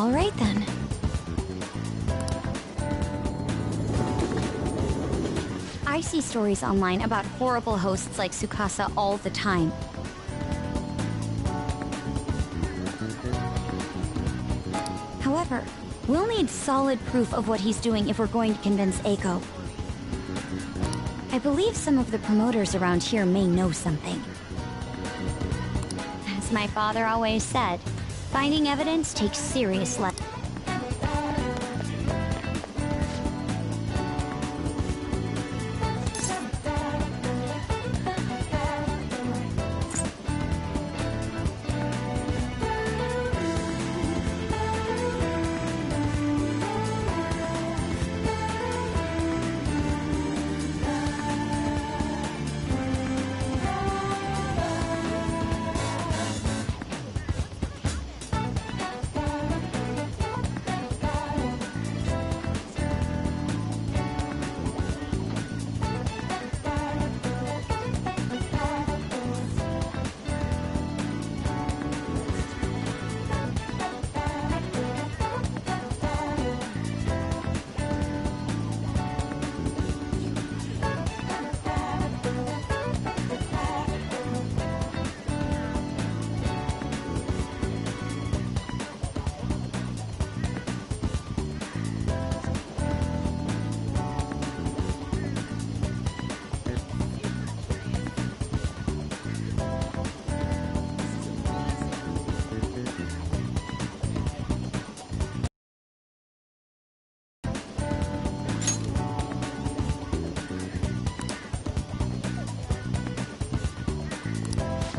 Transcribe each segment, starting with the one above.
All right then. I see stories online about horrible hosts like Tsukasa all the time. However, we'll need solid proof of what he's doing if we're going to convince Eiko. I believe some of the promoters around here may know something. As my father always said, finding evidence takes serious lessons.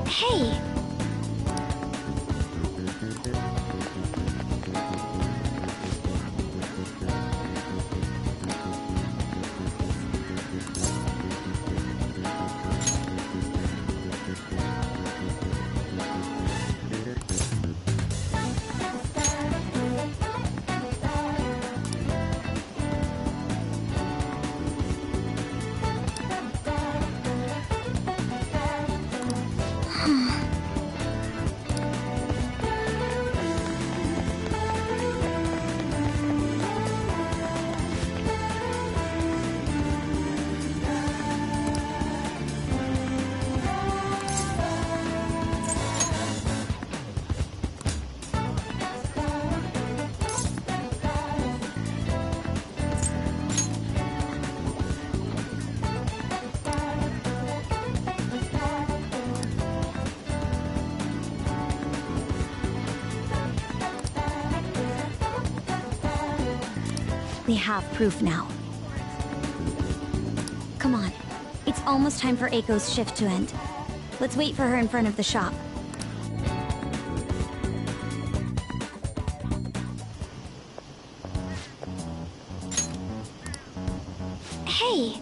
Hey! We have proof now. Come on. It's almost time for Eiko's shift to end. Let's wait for her in front of the shop. Hey!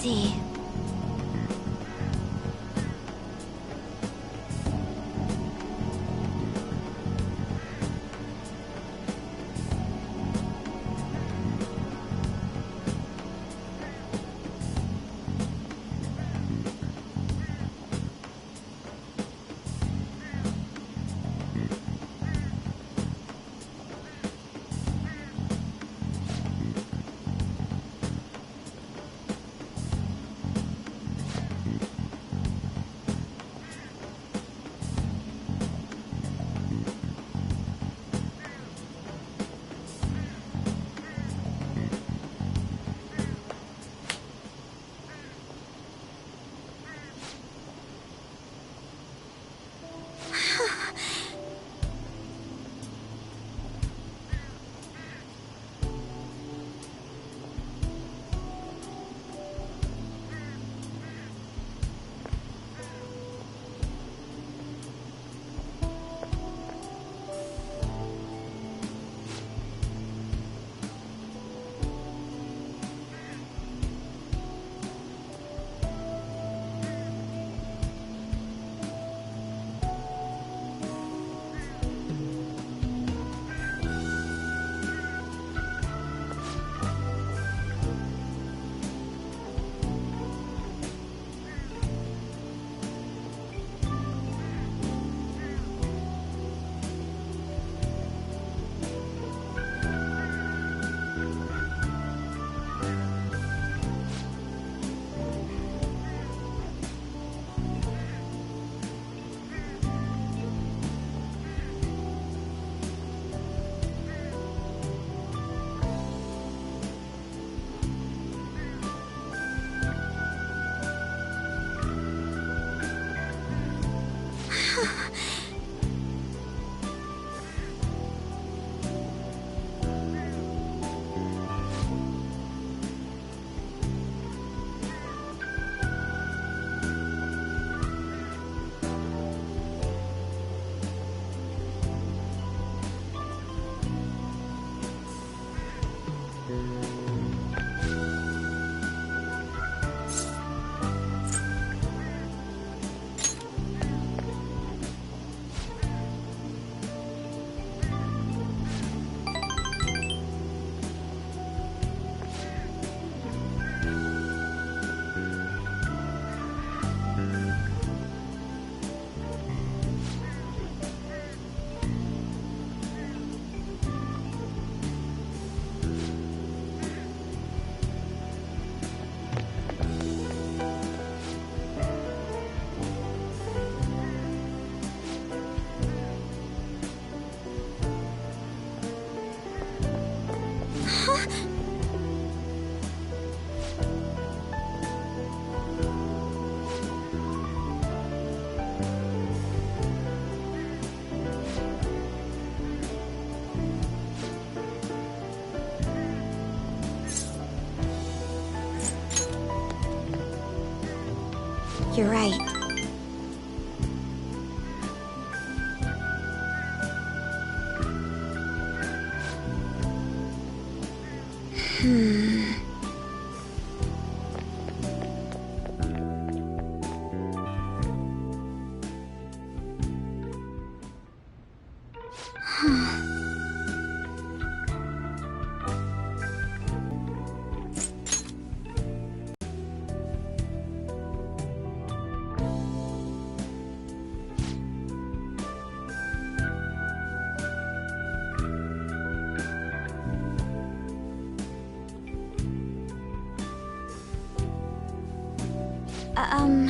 see. You're right. Um...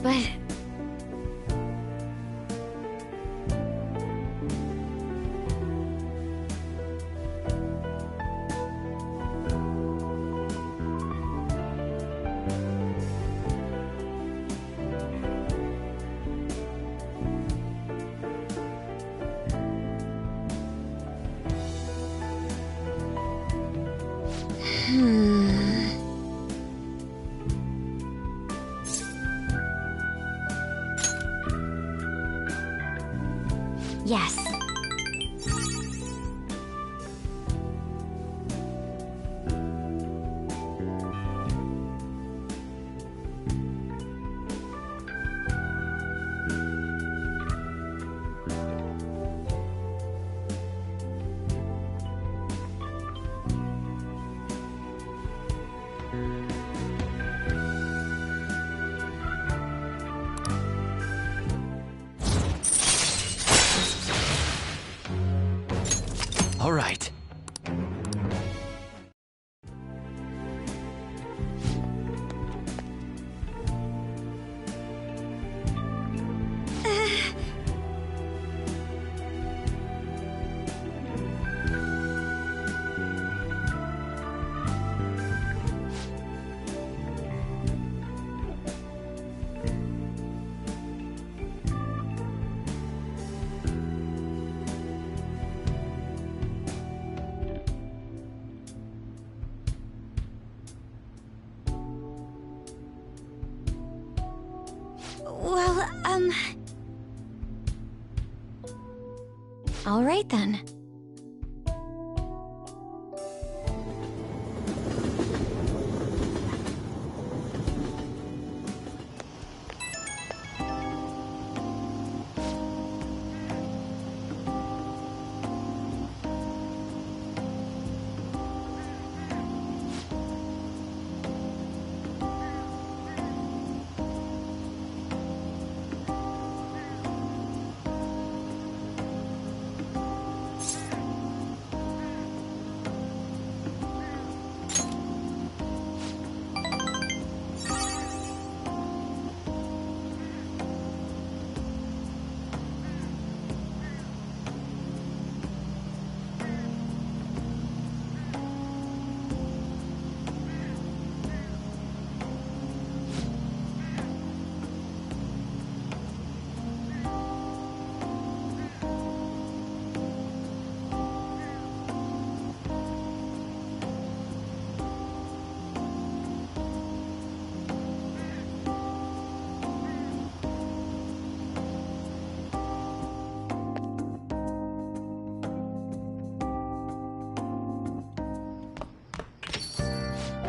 But... Yes. All right. Well, all right then.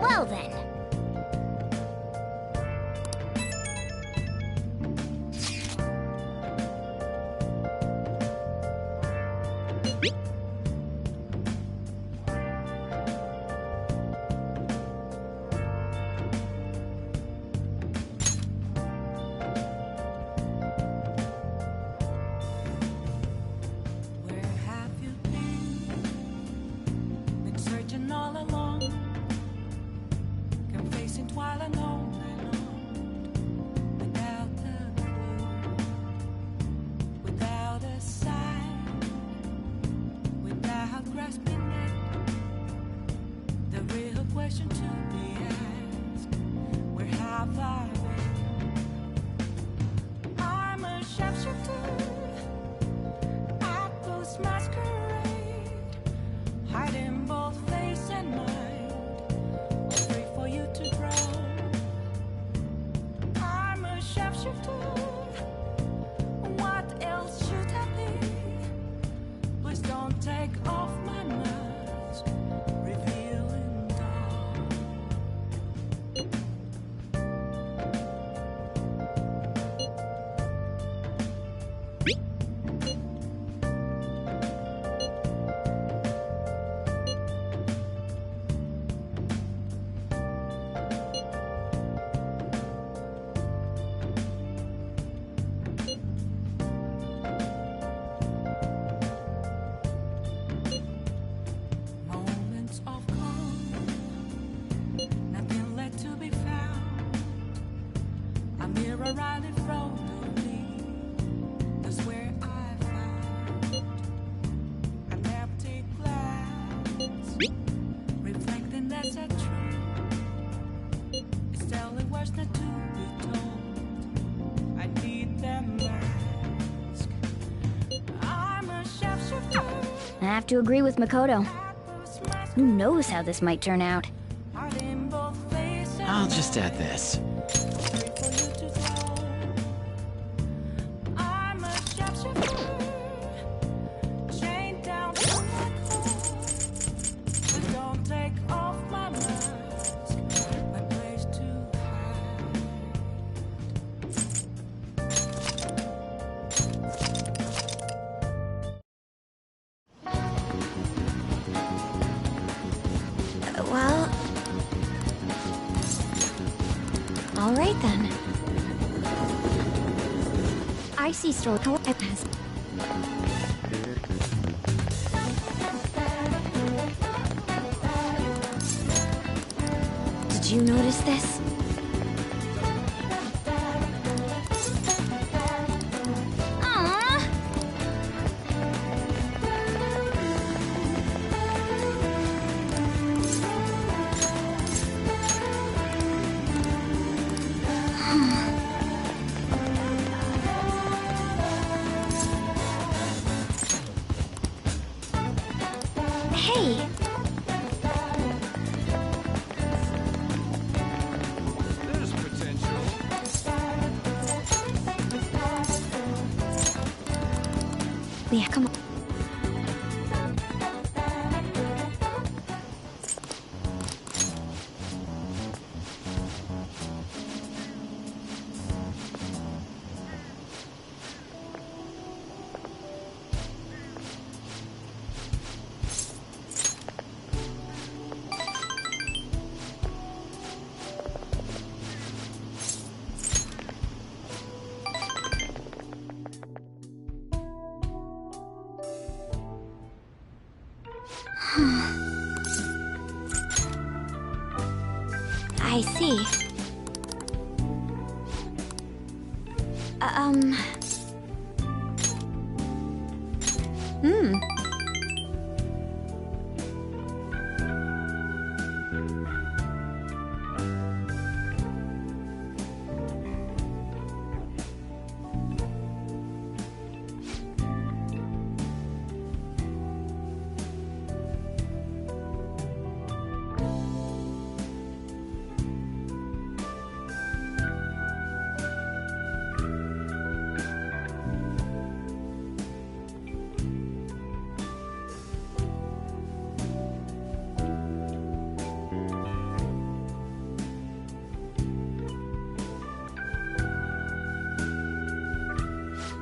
Well then. Where have you been searching all along, confessing while alone and on, without a clue, without a sign, without grasping it. The real question to be asked: where have I been? I'm a sharpshooter. Masquerade, hiding both face and mind, free for you to grow. I'm a sharpshooter. What else should I be? Please don't take off my mask, revealing dawn. have to agree with Makoto. Who knows how this might turn out? I'll just add this. Well... Alright then. I see store co-epis. Did you notice this? Aww! Hey! There's potential. Yeah, come on. I see. Hmm.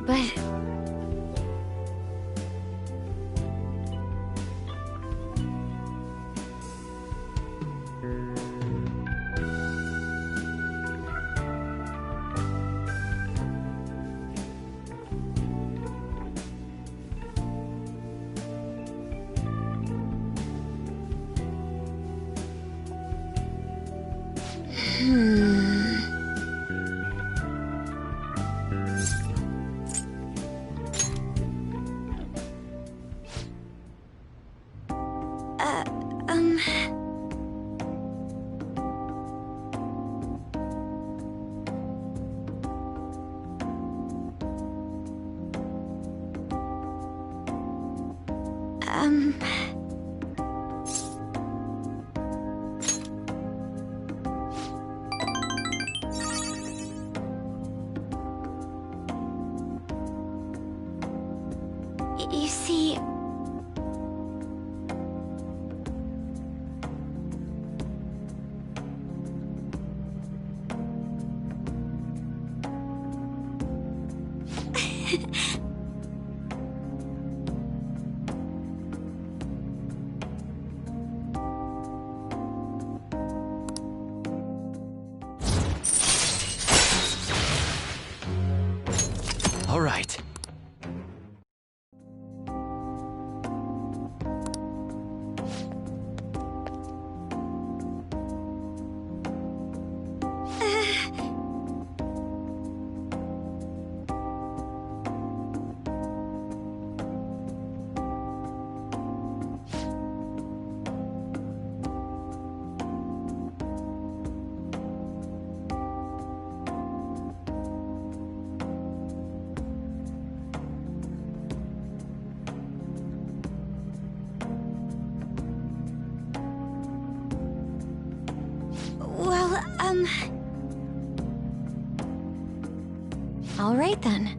But... You see... All right. All right then.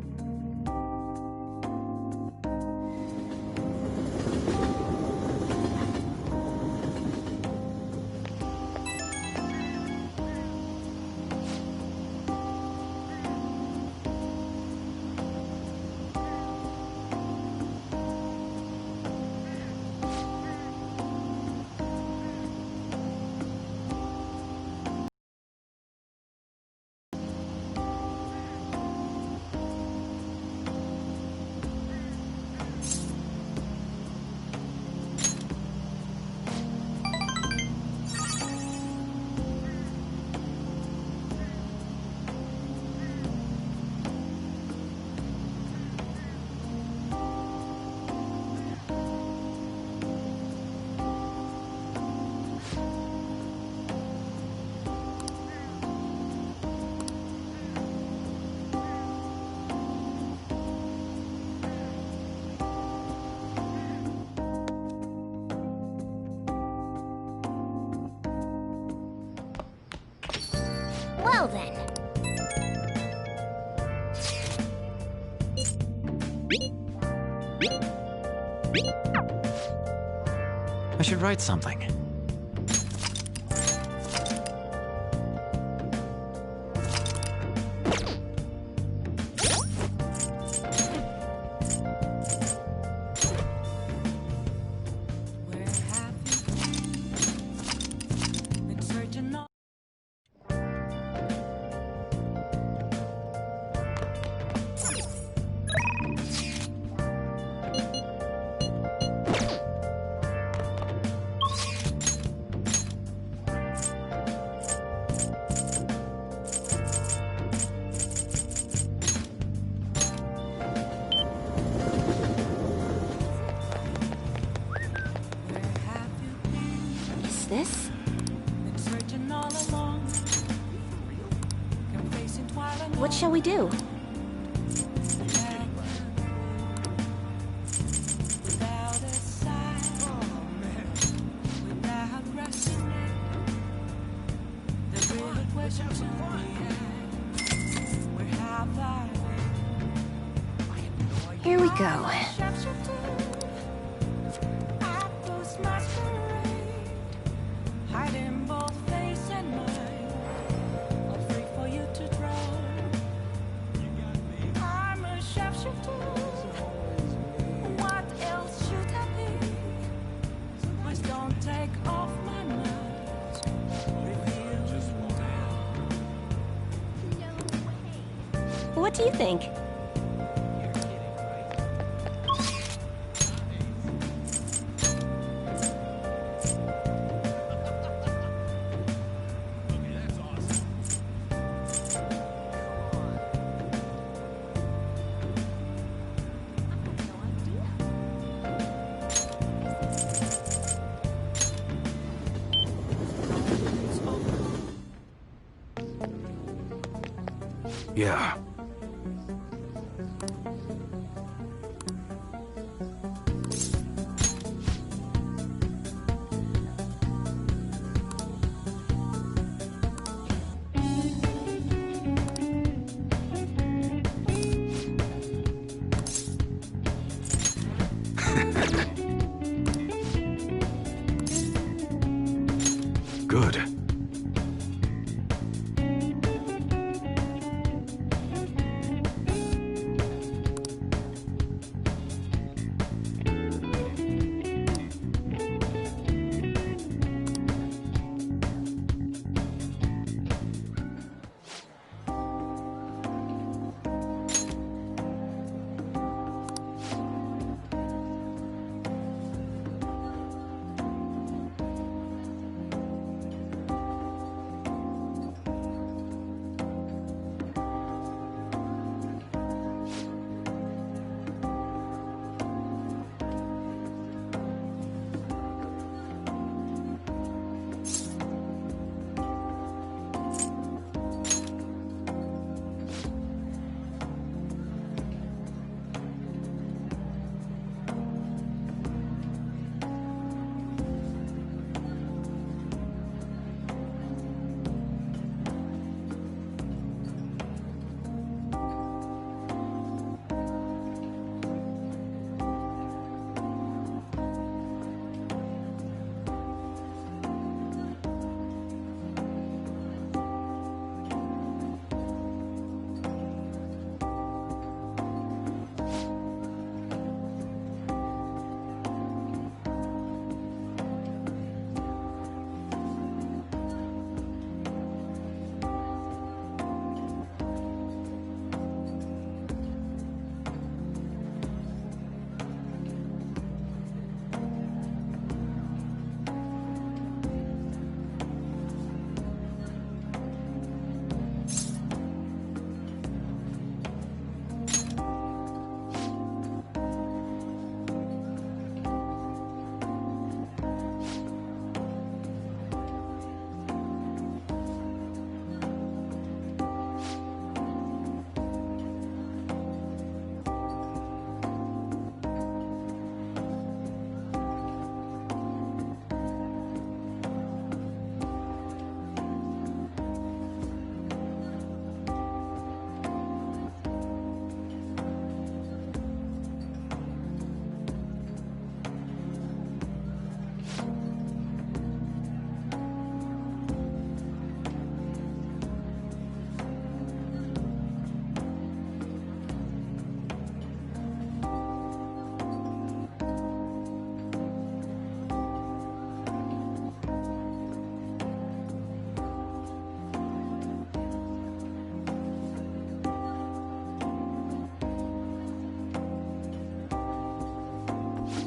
Well then. I should write something. Where have you been searching all Where have you Is this? been searching all along? Complacent while I know What shall we do? without a sigh, without rushing in. The real question to me is, where have I Here we go. Chefs should do at those masquerade, hiding both face and mind, all free for you to draw. I'm a chef should do. What else should I be? Please don't take off my mask. What do you think? Yeah. Good.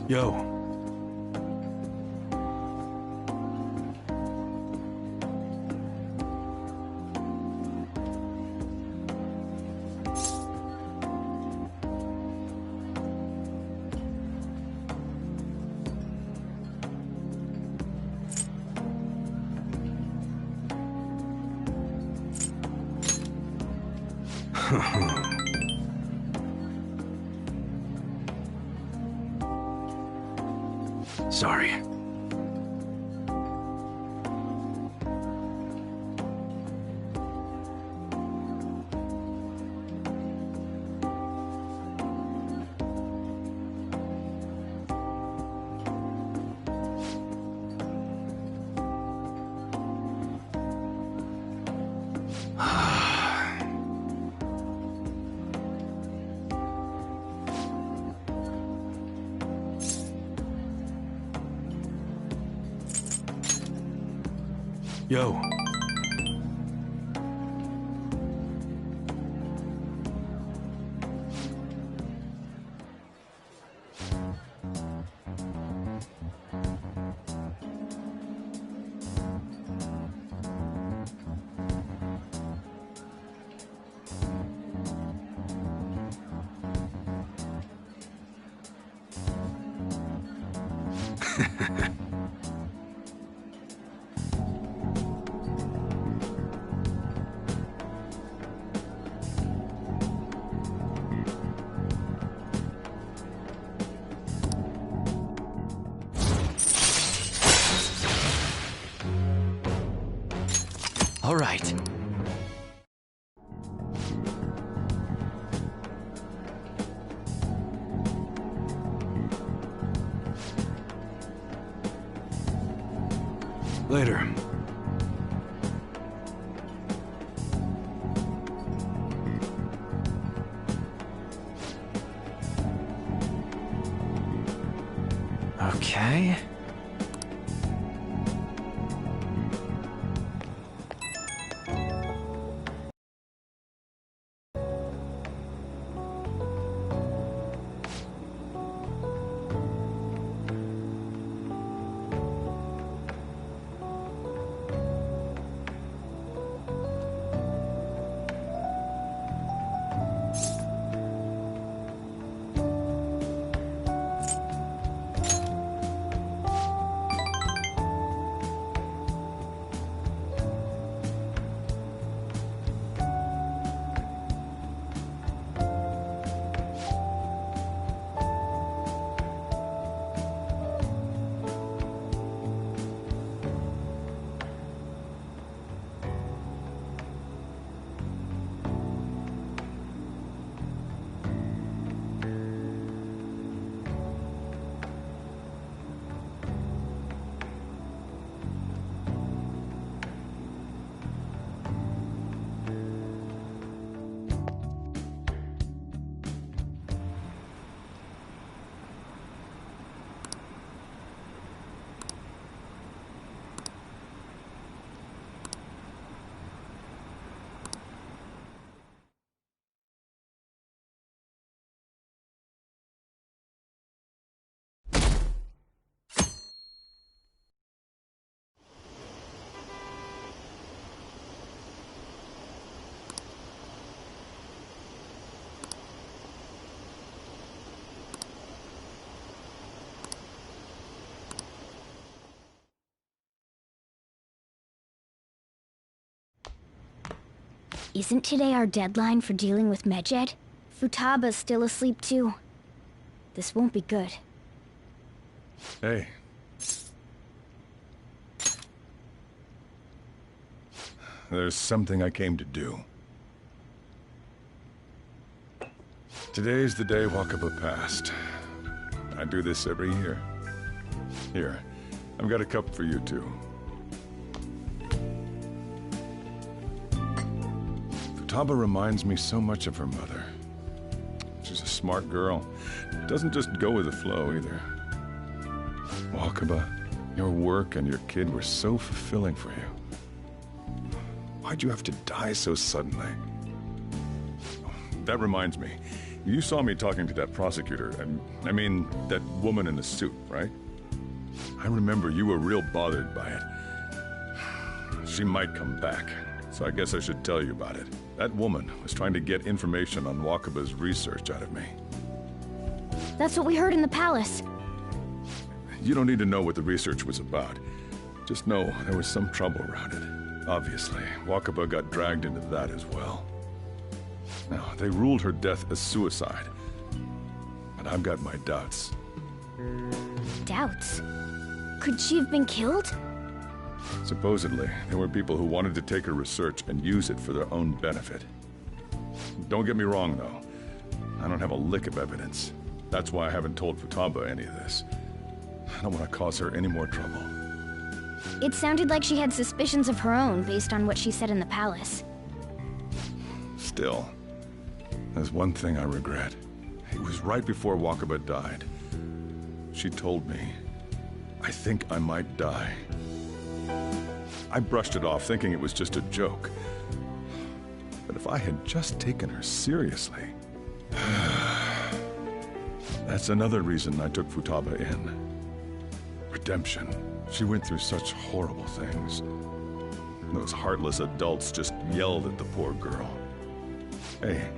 Yo. Sorry. Yo. All right. Later. Okay. Isn't today our deadline for dealing with Medjed? Futaba's still asleep too. This won't be good. Hey. There's something I came to do. Today's the day Wakaba passed. I do this every year. Here, I've got a cup for you too. Futaba reminds me so much of her mother. She's a smart girl. Doesn't just go with the flow either. Wakaba, your work and your kid were so fulfilling for you. Why'd you have to die so suddenly? That reminds me. You saw me talking to that prosecutor, and I mean, that woman in the suit, right? I remember you were real bothered by it. She might come back, so I guess I should tell you about it. That woman was trying to get information on Wakaba's research out of me. That's what we heard in the palace. You don't need to know what the research was about. Just know there was some trouble around it. Obviously, Wakaba got dragged into that as well. Now, they ruled her death as suicide. But I've got my doubts. Doubts? Could she have been killed? Supposedly, there were people who wanted to take her research and use it for their own benefit. Don't get me wrong, though. I don't have a lick of evidence. That's why I haven't told Futaba any of this. I don't want to cause her any more trouble. It sounded like she had suspicions of her own based on what she said in the palace. Still, there's one thing I regret. It was right before Wakaba died. She told me, I think I might die. I brushed it off, thinking it was just a joke. But if I had just taken her seriously... That's another reason I took Futaba in. Redemption. She went through such horrible things. Those heartless adults just yelled at the poor girl. Hey,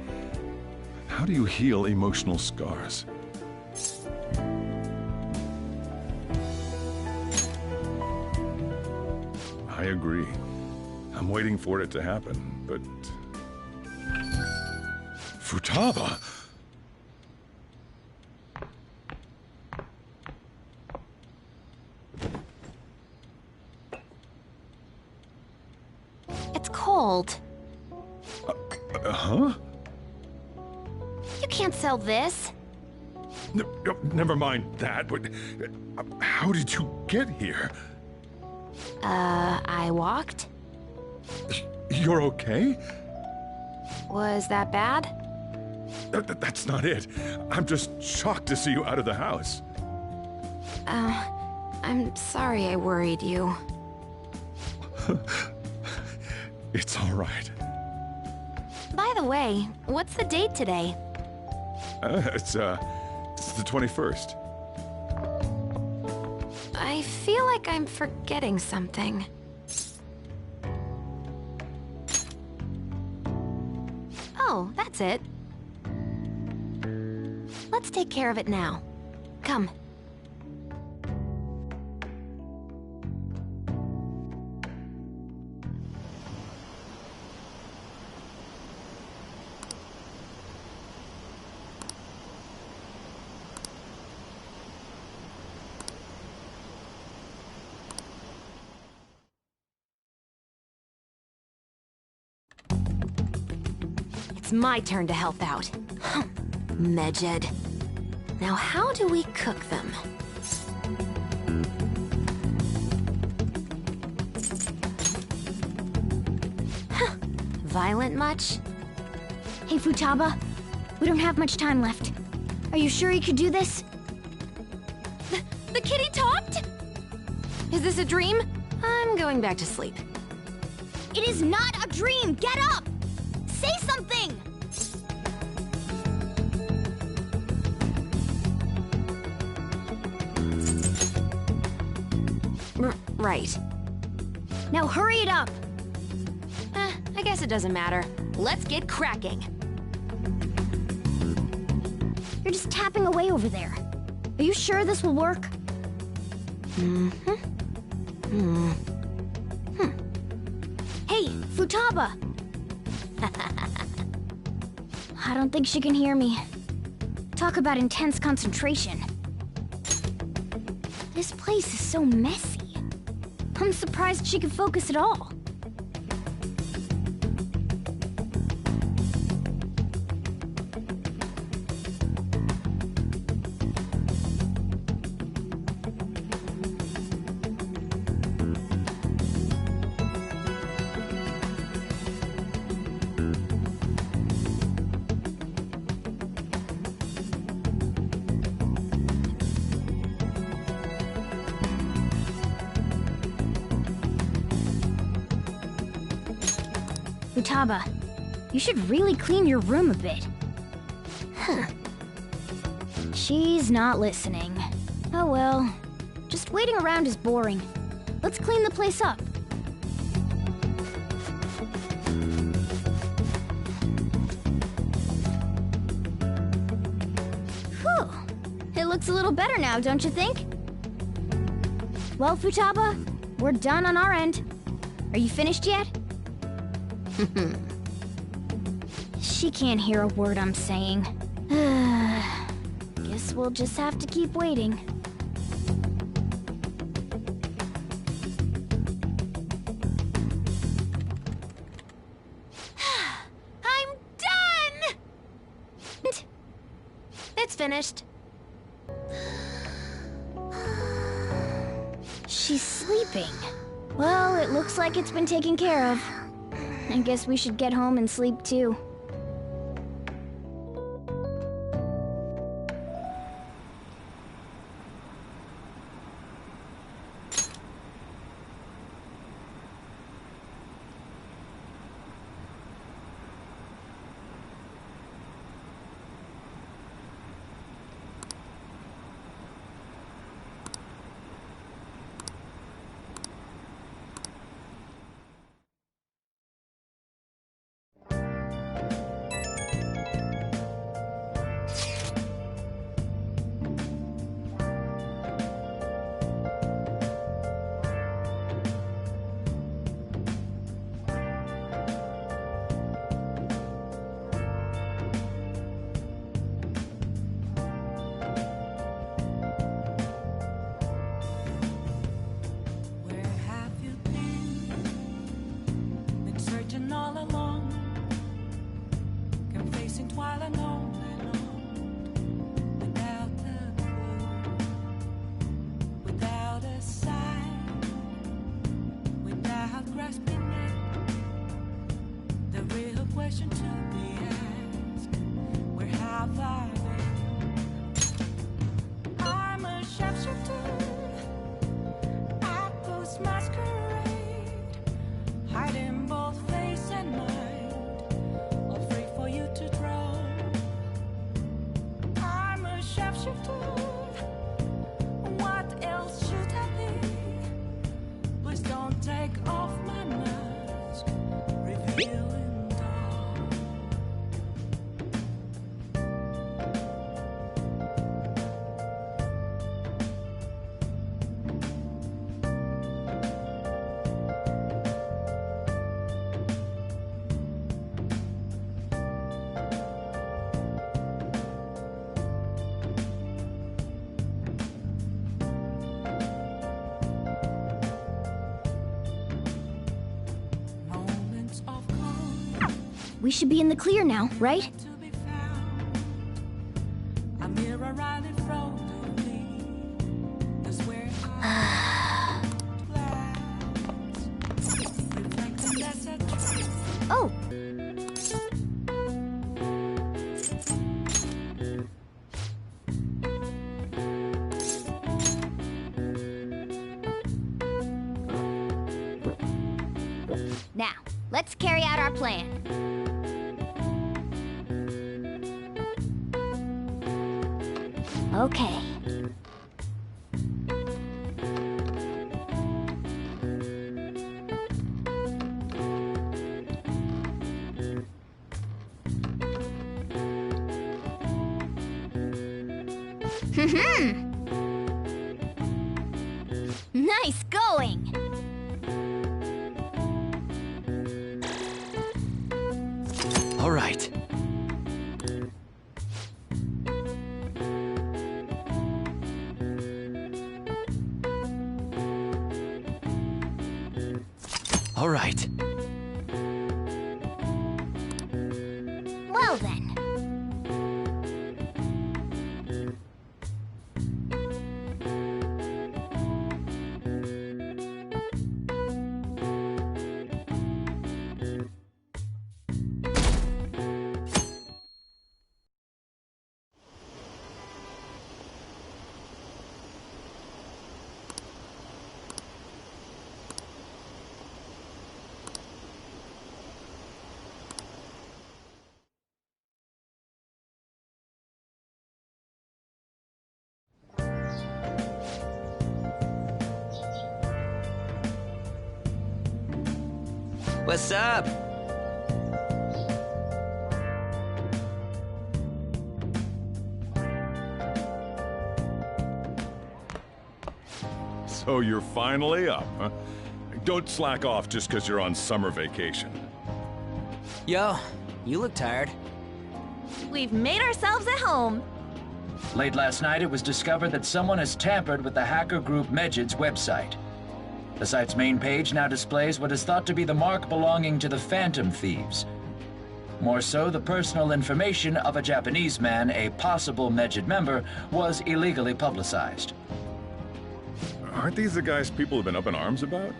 how do you heal emotional scars? I agree. I'm waiting for it to happen, but... Futaba! It's cold. Huh? You can't sell this. Never mind that, but... how did you get here? I walked? You're okay? Was that bad? That's not it. I'm just shocked to see you out of the house. I'm sorry I worried you. It's all right. By the way, what's the date today? It's the 21st. I feel like I'm forgetting something. Oh, that's it. Let's take care of it now. Come. It's my turn to help out. Medjed. Now how do we cook them? Violent much? Hey, Futaba. We don't have much time left. Are you sure you could do this? The kitty talked? Is this a dream? I'm going back to sleep. It is not a dream! Get up! Say something! Right. Now hurry it up! I guess it doesn't matter. Let's get cracking. You're just tapping away over there. Are you sure this will work? Hey, Futaba! I don't think she can hear me. Talk about intense concentration. This place is so messy. I'm surprised she could focus at all. Futaba, you should really clean your room a bit. She's not listening. Oh well. Just waiting around is boring. Let's clean the place up. Whew. It looks a little better now, don't you think? Well, Futaba, we're done on our end. Are you finished yet? She can't hear a word I'm saying. Guess we'll just have to keep waiting. I'm done! It's finished. She's sleeping. Well, it looks like it's been taken care of. I guess we should get home and sleep too. Where have you been? Been searching all along, kept facing twilight on and on, without a clue, without a sign, without grasping it. The real question to be asked: where have I been? I'm a sharpshooter. Apples masquerade, hiding both face and mind, all free for you to draw. I'm a sharpshooter. What else should I be? Please don't take off my mask, revealing dawn. Moments of calm We should be in the clear now, right? to be found. A mirror right in front of me. That's where I glance, reflecting that's a truth. Oh! Now, let's carry out our plan. Okay. Nice going! All right. All right. Well then. What's up? So you're finally up, huh? Don't slack off just because you're on summer vacation. Yo, you look tired. We've made ourselves at home. Late last night, it was discovered that someone has tampered with the hacker group Medjid's website. The site's main page now displays what is thought to be the mark belonging to the Phantom Thieves. More so, the personal information of a Japanese man, a possible Medjid member, was illegally publicized. Aren't these the guys people have been up in arms about?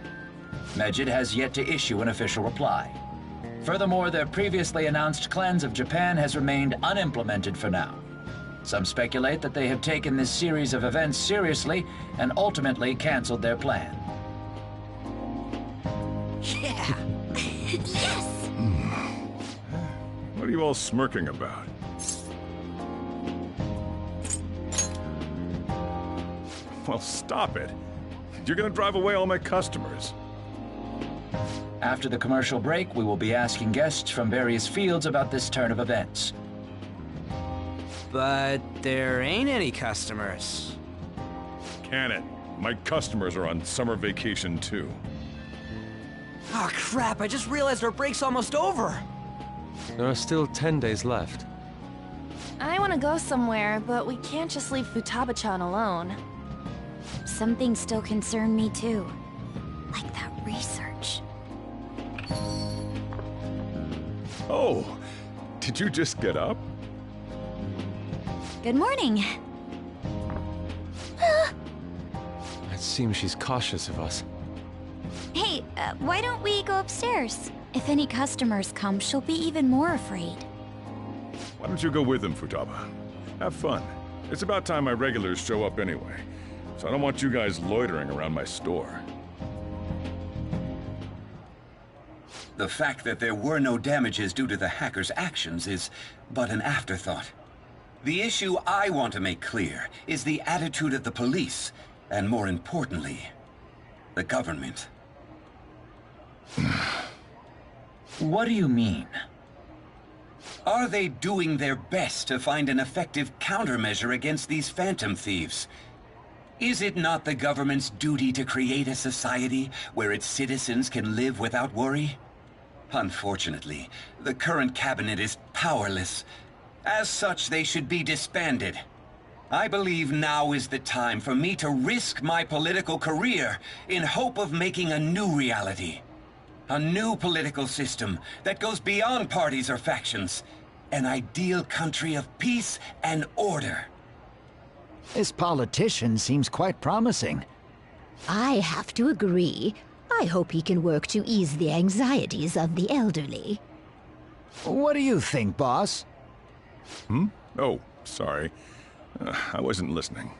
Medjid has yet to issue an official reply. Furthermore, their previously announced cleanse of Japan has remained unimplemented for now. Some speculate that they have taken this series of events seriously and ultimately canceled their plan. Yeah. Yes! What are you all smirking about? Well, stop it. You're gonna drive away all my customers. After the commercial break, we will be asking guests from various fields about this turn of events. But there ain't any customers. Can it? My customers are on summer vacation too. Oh crap, I just realized our break's almost over. There are still 10 days left. I want to go somewhere, but we can't just leave Futaba-chan alone. Some things still concern me too. Like that research. Oh, did you just get up? Good morning. It seems she's cautious of us. Hey, why don't we go upstairs? If any customers come, she'll be even more afraid. Why don't you go with them, Futaba? Have fun. It's about time my regulars show up anyway, so I don't want you guys loitering around my store. The fact that there were no damages due to the hackers' actions is but an afterthought. The issue I want to make clear is the attitude of the police, and more importantly, the government. What do you mean? Are they doing their best to find an effective countermeasure against these phantom thieves? Is it not the government's duty to create a society where its citizens can live without worry? Unfortunately, the current cabinet is powerless. As such, they should be disbanded. I believe now is the time for me to risk my political career in hope of making a new reality. A new political system that goes beyond parties or factions. An ideal country of peace and order. This politician seems quite promising. I have to agree. I hope he can work to ease the anxieties of the elderly. What do you think, boss? Oh, sorry. I wasn't listening.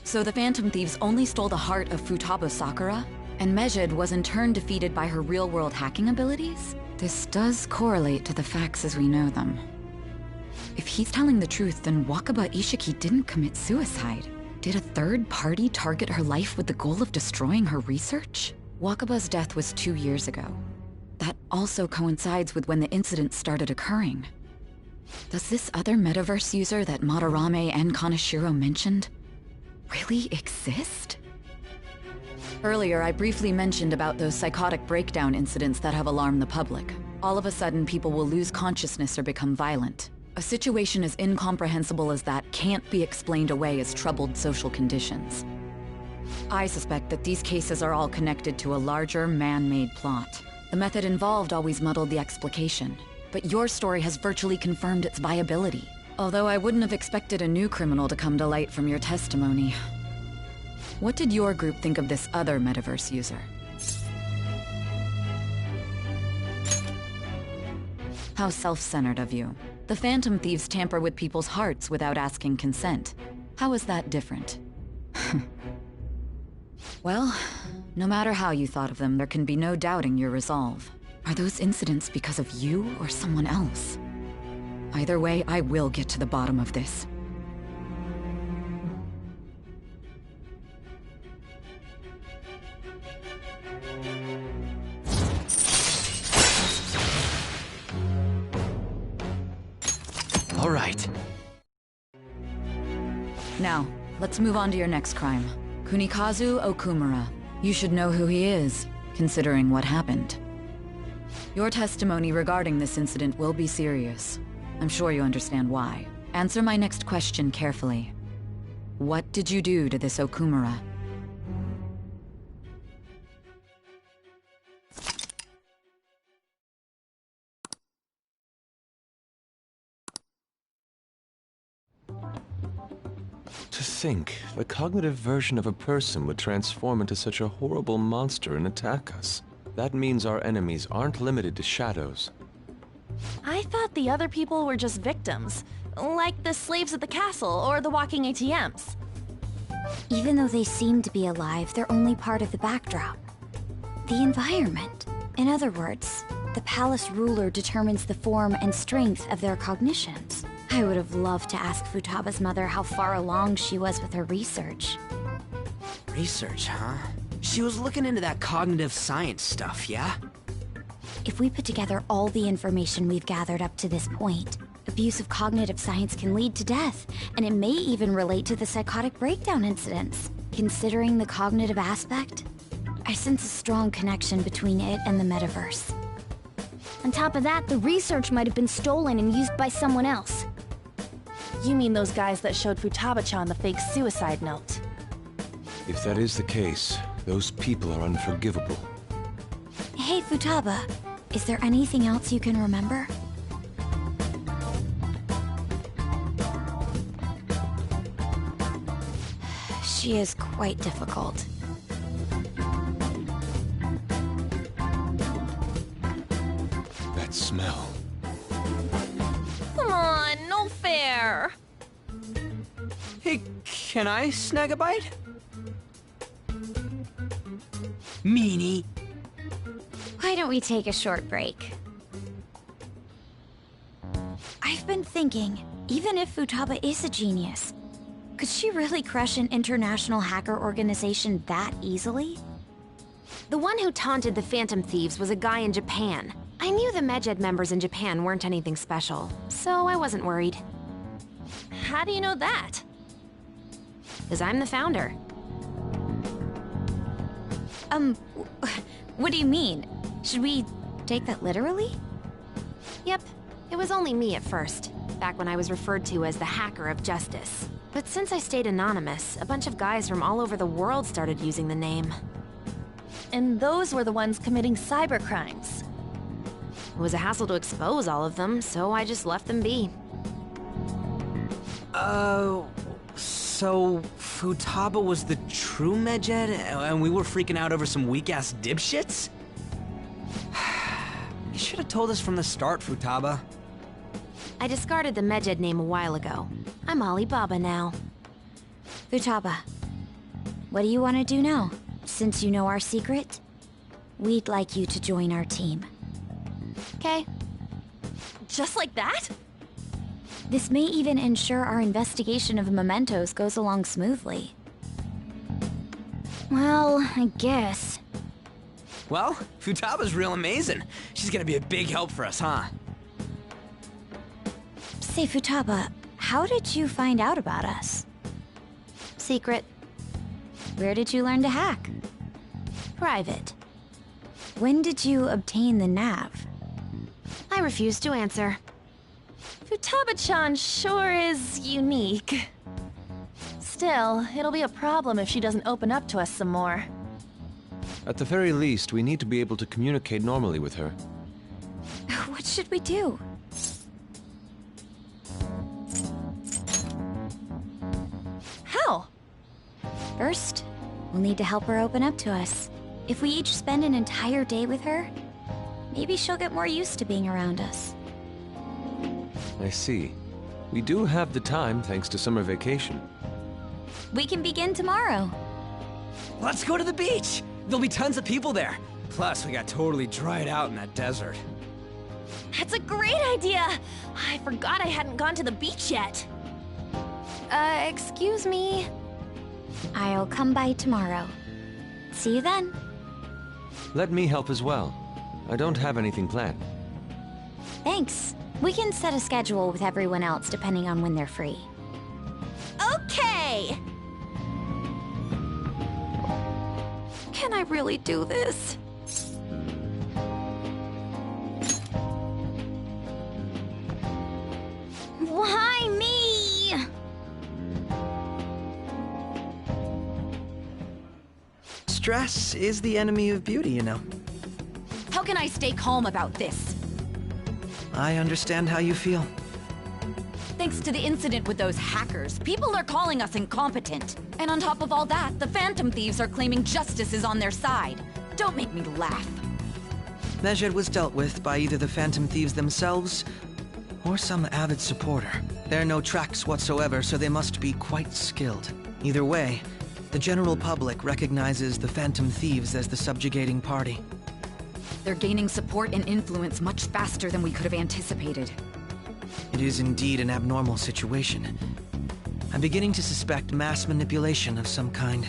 So the Phantom Thieves only stole the heart of Futaba Sakura? And Medjid was in turn defeated by her real-world hacking abilities? This does correlate to the facts as we know them. If he's telling the truth, then Wakaba Ishiki didn't commit suicide. Did a third party target her life with the goal of destroying her research? Wakaba's death was 2 years ago. That also coincides with when the incident started occurring. Does this other metaverse user that Madarame and Kaneshiro mentioned really exist? Earlier, I briefly mentioned about those psychotic breakdown incidents that have alarmed the public. All of a sudden, people will lose consciousness or become violent. A situation as incomprehensible as that can't be explained away as troubled social conditions. I suspect that these cases are all connected to a larger, man-made plot. The method involved always muddled the explication, but your story has virtually confirmed its viability. Although I wouldn't have expected a new criminal to come to light from your testimony. What did your group think of this other metaverse user? How self-centered of you. The Phantom Thieves tamper with people's hearts without asking consent. How is that different? Well, No matter how you thought of them, there can be no doubting your resolve. Are those incidents because of you or someone else? Either way, I will get to the bottom of this. All right. Now, let's move on to your next crime. Kunikazu Okumura. You should know who he is, considering what happened. Your testimony regarding this incident will be serious. I'm sure you understand why. Answer my next question carefully. What did you do to this Okumura? To think, the cognitive version of a person would transform into such a horrible monster and attack us. That means our enemies aren't limited to shadows. I thought the other people were just victims, like the slaves at the castle or the walking ATMs. Even though they seem to be alive, they're only part of the backdrop. The environment. In other words, the palace ruler determines the form and strength of their cognitions. I would have loved to ask Futaba's mother how far along she was with her research. Research, huh? She was looking into that cognitive science stuff, yeah? If we put together all the information we've gathered up to this point, abuse of cognitive science can lead to death, and it may even relate to the psychotic breakdown incidents. Considering the cognitive aspect, I sense a strong connection between it and the metaverse. On top of that, the research might have been stolen and used by someone else. You mean those guys that showed Futaba-chan the fake suicide note? If that is the case, those people are unforgivable. Hey, Futaba, is there anything else you can remember? She is quite difficult. That smell. Come on, no fair! Hey, can I snag a bite? Meanie. Why don't we take a short break? I've been thinking, even if Futaba is a genius, could she really crush an international hacker organization that easily? The one who taunted the Phantom Thieves was a guy in Japan. I knew the Medjed members in Japan weren't anything special, so I wasn't worried. How do you know that? Because I'm the founder. What do you mean? Should we take that literally? Yep, it was only me at first, back when I was referred to as the Hacker of Justice. But since I stayed anonymous, a bunch of guys from all over the world started using the name. And those were the ones committing cybercrimes. It was a hassle to expose all of them, so I just left them be. So Futaba was the true Medjed, and we were freaking out over some weak-ass dipshits? You should have told us from the start, Futaba. I discarded the Medjed name a while ago. I'm Alibaba now. Futaba, what do you want to do now? Since you know our secret, we'd like you to join our team. Okay. Just like that? This may even ensure our investigation of mementos goes along smoothly. Well, I guess. Well, Futaba's real amazing. She's gonna be a big help for us, huh? Say, Futaba, how did you find out about us? Secret. Where did you learn to hack? Private. When did you obtain the nav? I refuse to answer. Futaba-chan sure is unique. Still, it'll be a problem if she doesn't open up to us some more. At the very least, we need to be able to communicate normally with her. What should we do? How? First, we'll need to help her open up to us. If we each spend an entire day with her, maybe she'll get more used to being around us. I see. We do have the time thanks to summer vacation. We can begin tomorrow. Let's go to the beach! There'll be tons of people there. Plus, we got totally dried out in that desert. That's a great idea! I forgot I hadn't gone to the beach yet. Excuse me? I'll come by tomorrow. See you then. Let me help as well. I don't have anything planned. Thanks. We can set a schedule with everyone else depending on when they're free. Okay! Can I really do this? Why me? Stress is the enemy of beauty, you know. How can I stay calm about this? I understand how you feel. Thanks to the incident with those hackers, people are calling us incompetent. And on top of all that, the Phantom Thieves are claiming justice is on their side. Don't make me laugh. Mejed was dealt with by either the Phantom Thieves themselves or some avid supporter. There are no tracks whatsoever, so they must be quite skilled. Either way, the general public recognizes the Phantom Thieves as the subjugating party. They're gaining support and influence much faster than we could have anticipated. It is indeed an abnormal situation. I'm beginning to suspect mass manipulation of some kind.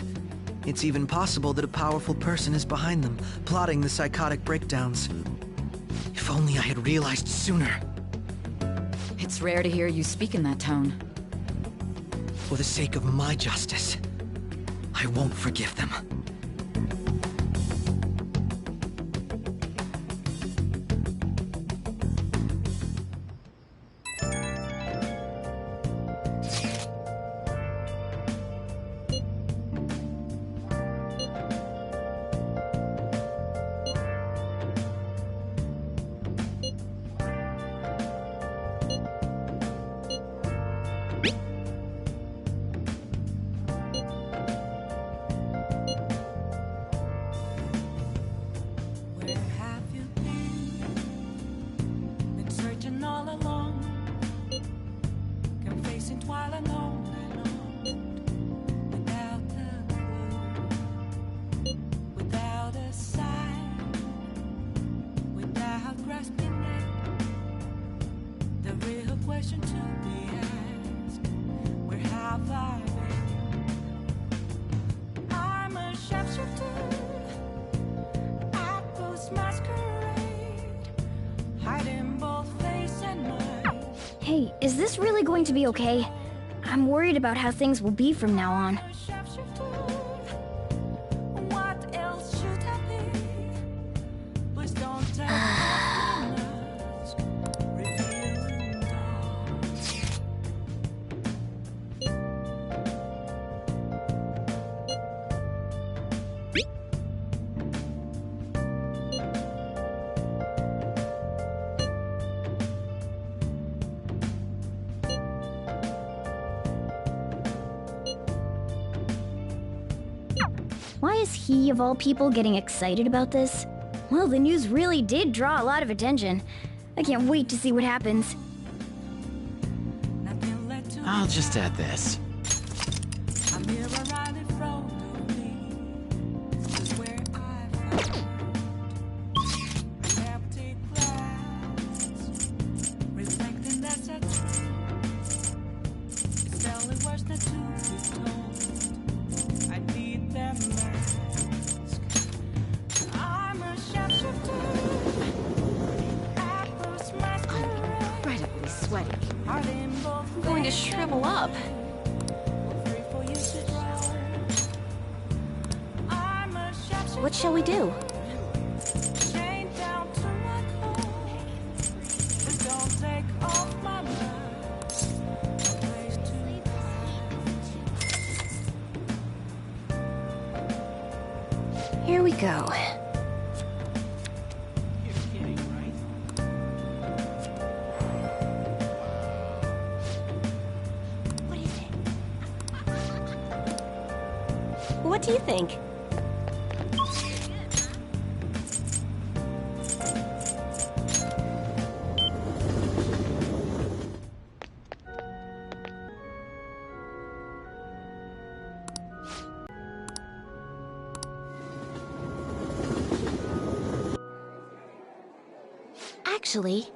It's even possible that a powerful person is behind them, plotting the psychotic breakdowns. If only I had realized sooner. It's rare to hear you speak in that tone. For the sake of my justice, I won't forgive them. Where have you been? Been searching all along, confessing while alone and without a clue, without a sign, without grasping it. The real question to be asked: where have I been? I'm a sharpshooter. Hey, is this really going to be okay? I'm worried about how things will be from now on. What else should I be? Please don't take ask. Revealing Why is he, of all people, getting excited about this? Well, the news really did draw a lot of attention. I can't wait to see what happens. I'll just add this. a mirror right in front of me. This is where I found an empty glass, reflecting that's a truth. It's telling words not to be told. I need them mask. I'm a sharpshooter. Apples masquerade. Incredibly sweaty. Heart in both I'm going to shrivel up. What shall we do? Here we go. What do you think? actually.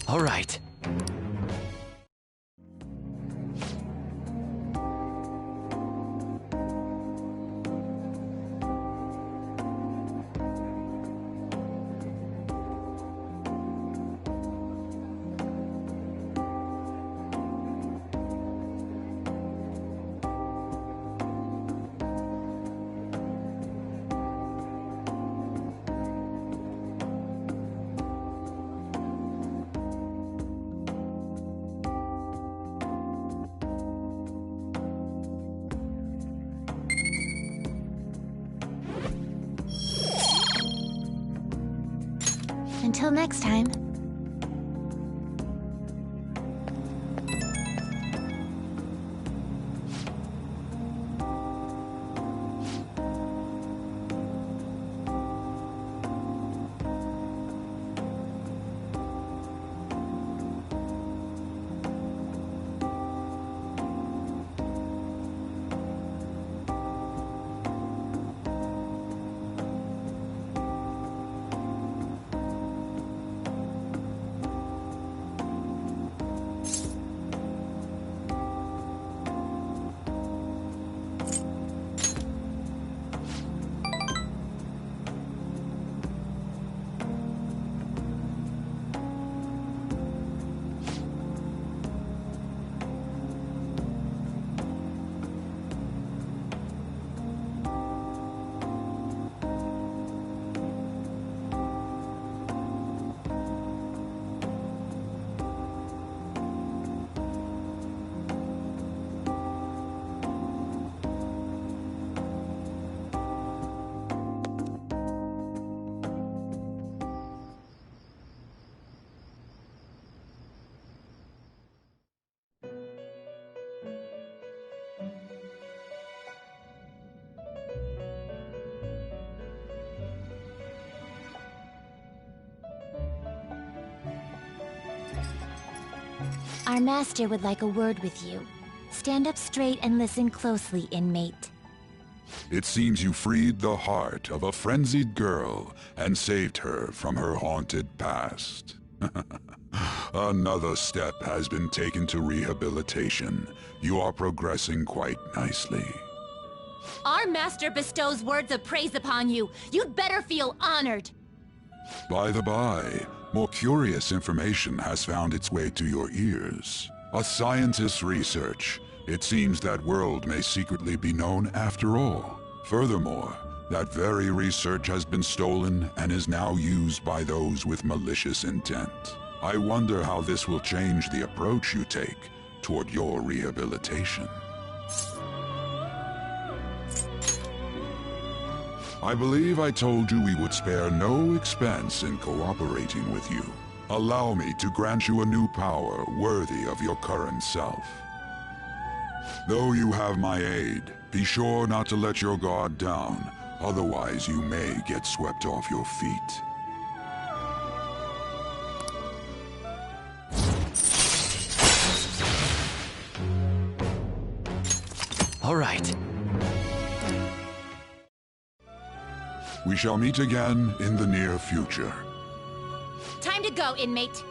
All right. Until next time. Our master would like a word with you. Stand up straight and listen closely, inmate. It seems you freed the heart of a frenzied girl and saved her from her haunted past. Another step has been taken to rehabilitation. You are progressing quite nicely. Our master bestows words of praise upon you. You'd better feel honored. By the by, more curious information has found its way to your ears. A scientist's research. It seems that world may secretly be known after all. Furthermore, that very research has been stolen and is now used by those with malicious intent. I wonder how this will change the approach you take toward your rehabilitation. I believe I told you we would spare no expense in cooperating with you. Allow me to grant you a new power worthy of your current self. Though you have my aid, be sure not to let your guard down, otherwise you may get swept off your feet. All right. We shall meet again in the near future. Time to go, inmate.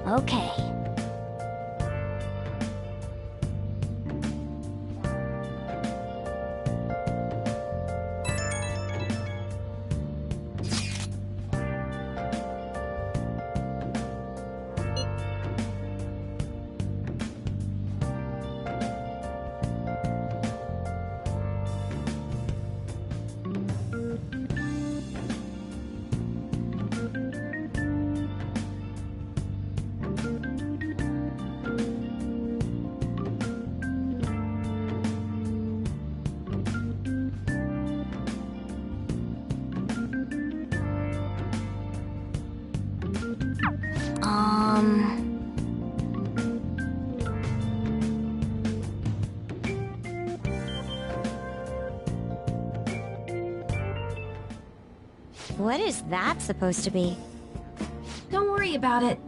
Okay. What is that supposed to be? Don't worry about it.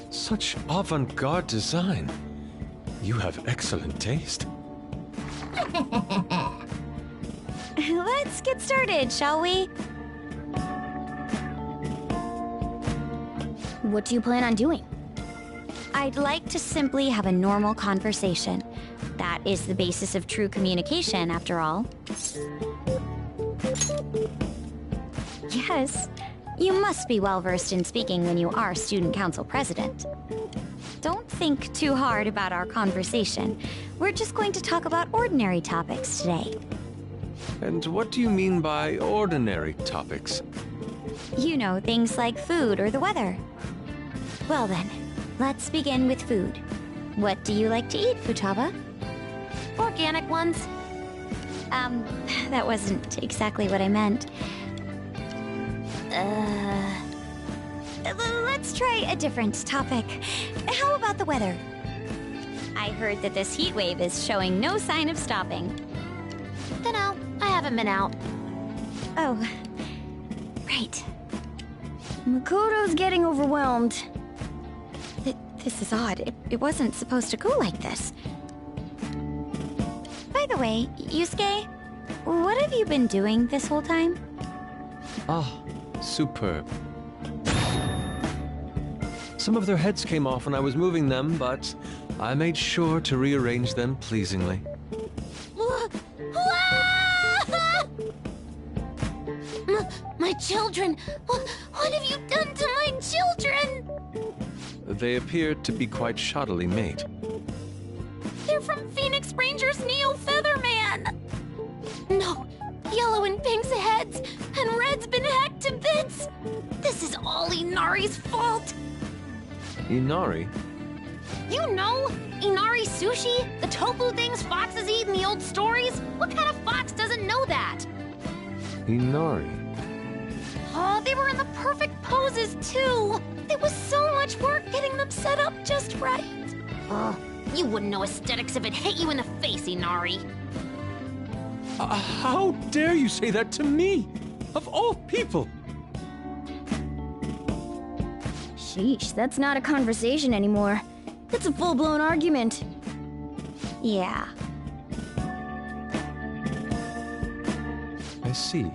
Such avant-garde design. You have excellent taste. Let's get started, shall we? What do you plan on doing? I'd like to simply have a normal conversation. That is the basis of true communication, after all. Yes, you must be well-versed in speaking when you are student council president. Don't think too hard about our conversation. We're just going to talk about ordinary topics today. And what do you mean by ordinary topics? You know, things like food or the weather. Well then, let's begin with food. What do you like to eat, Futaba? Organic ones. That wasn't exactly what I meant. Let's try a different topic. How about the weather? I heard that this heat wave is showing no sign of stopping. Dunno, I haven't been out. Oh, right. Makoto's getting overwhelmed. This is odd. It wasn't supposed to go like this. By the way, Yusuke, what have you been doing this whole time? Ah, superb. Some of their heads came off when I was moving them, but I made sure to rearrange them pleasingly. My children! What have you done to my children? They appeared to be quite shoddily made. They're from Phoenix Rangers Neo Featherman! No, Yellow and Pink's heads, and Red's been hacked to bits! This is all Inari's fault! Inari? You know? Inari sushi? The tofu things foxes eat in the old stories? What kind of fox doesn't know that? Inari? Oh, they were in the perfect poses, too! There was so much work getting them set up just right. Oh, you wouldn't know aesthetics if it hit you in the face, Inari. How dare you say that to me? Of all people! Sheesh, that's not a conversation anymore. That's a full-blown argument. Yeah. I see.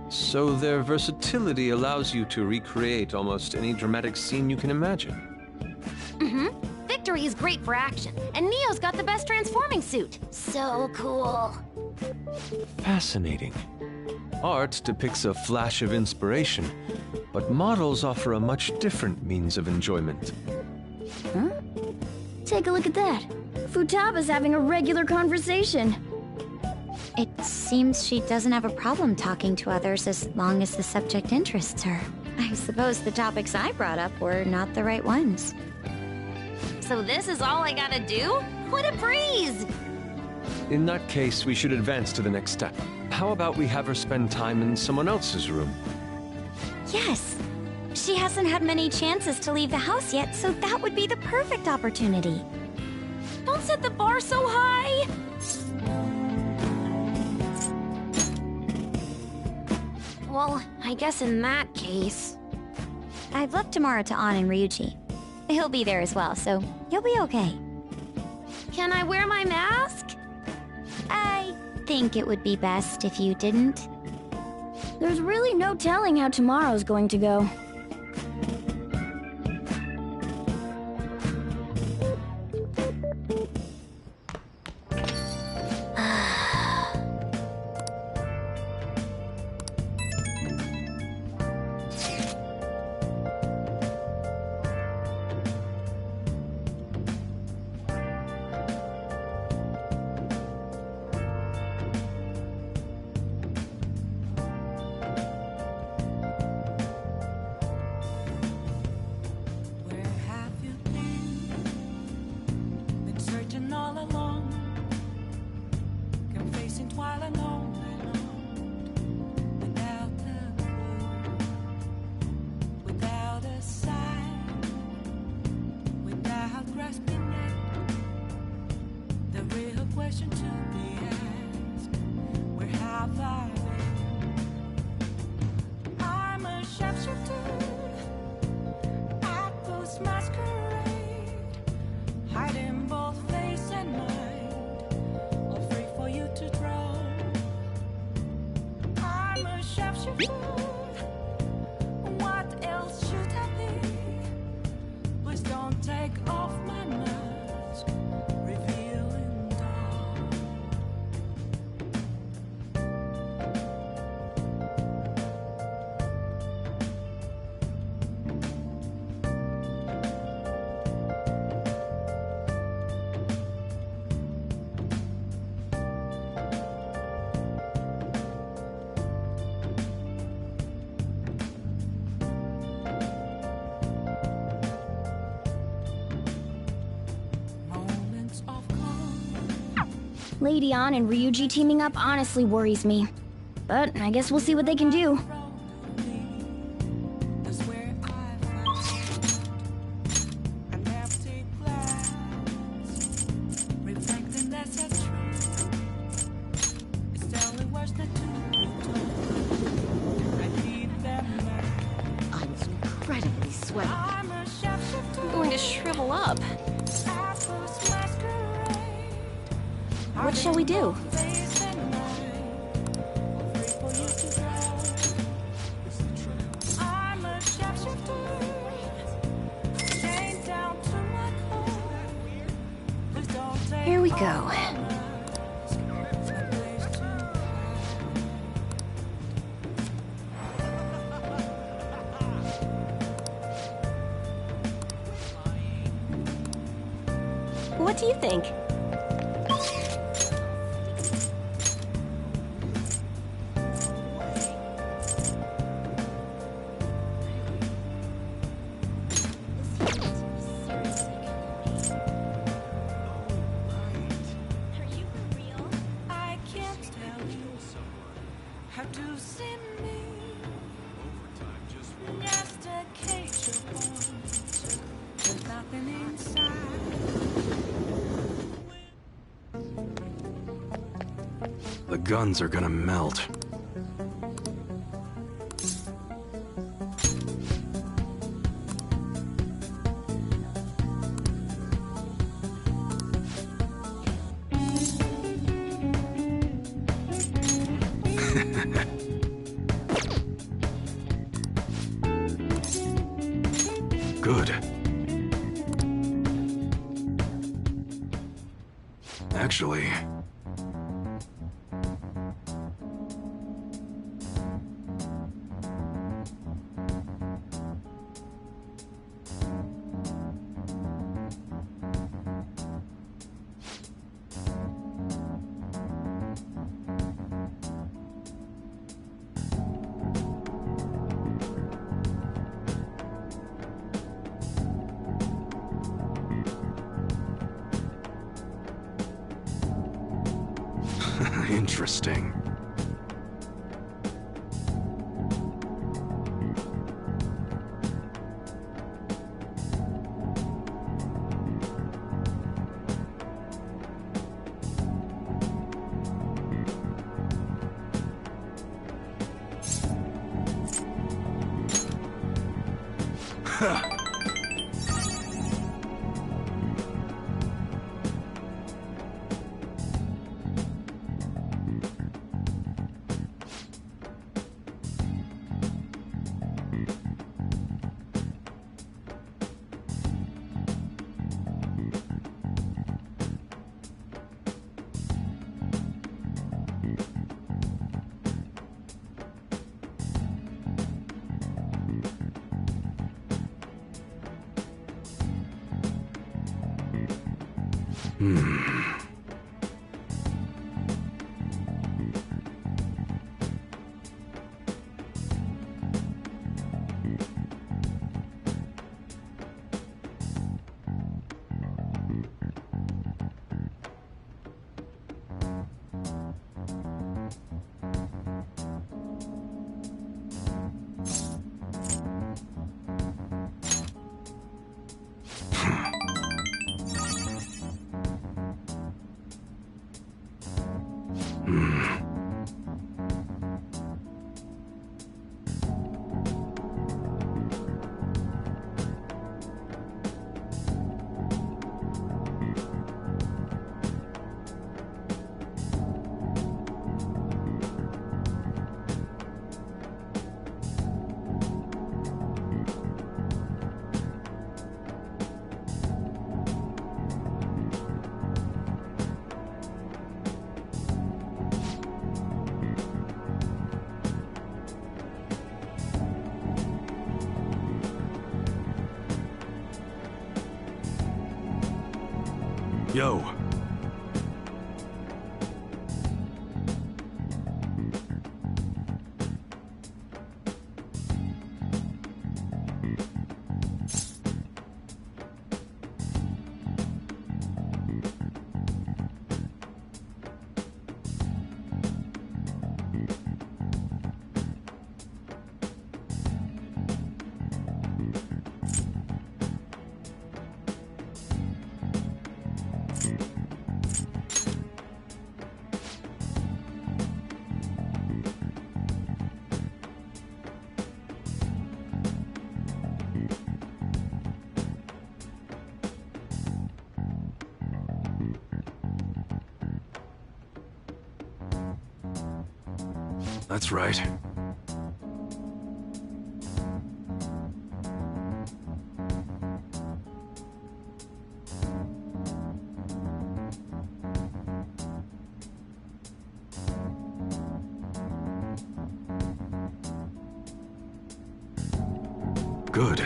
So their versatility allows you to recreate almost any dramatic scene you can imagine. Mm-hmm. Victory is great for action, and Neo's got the best transforming suit. So cool. Fascinating. Art depicts a flash of inspiration, but models offer a much different means of enjoyment. Huh? Take a look at that. Futaba's having a regular conversation. It seems she doesn't have a problem talking to others as long as the subject interests her. I suppose the topics I brought up were not the right ones. So this is all I gotta do? What a breeze! In that case, we should advance to the next step. How about we have her spend time in someone else's room? Yes. She hasn't had many chances to leave the house yet, so that would be the perfect opportunity. Don't set the bar so high! Well, I guess in that case... I've left Tamara to An and Ryuji. He'll be there as well, so you'll be okay. Can I wear my mask? I think it would be best if you didn't. There's really no telling how tomorrow's going to go. Lady An and Ryuji teaming up honestly worries me. But I guess we'll see what they can do. I'm incredibly sweaty. I'm going to shrivel up. What shall we do? Here we go. What do you think? have to see me. Just a cage of bones. There's nothing inside. The guns are gonna melt. Good. Actually... Interesting. Yo. That's right. Good.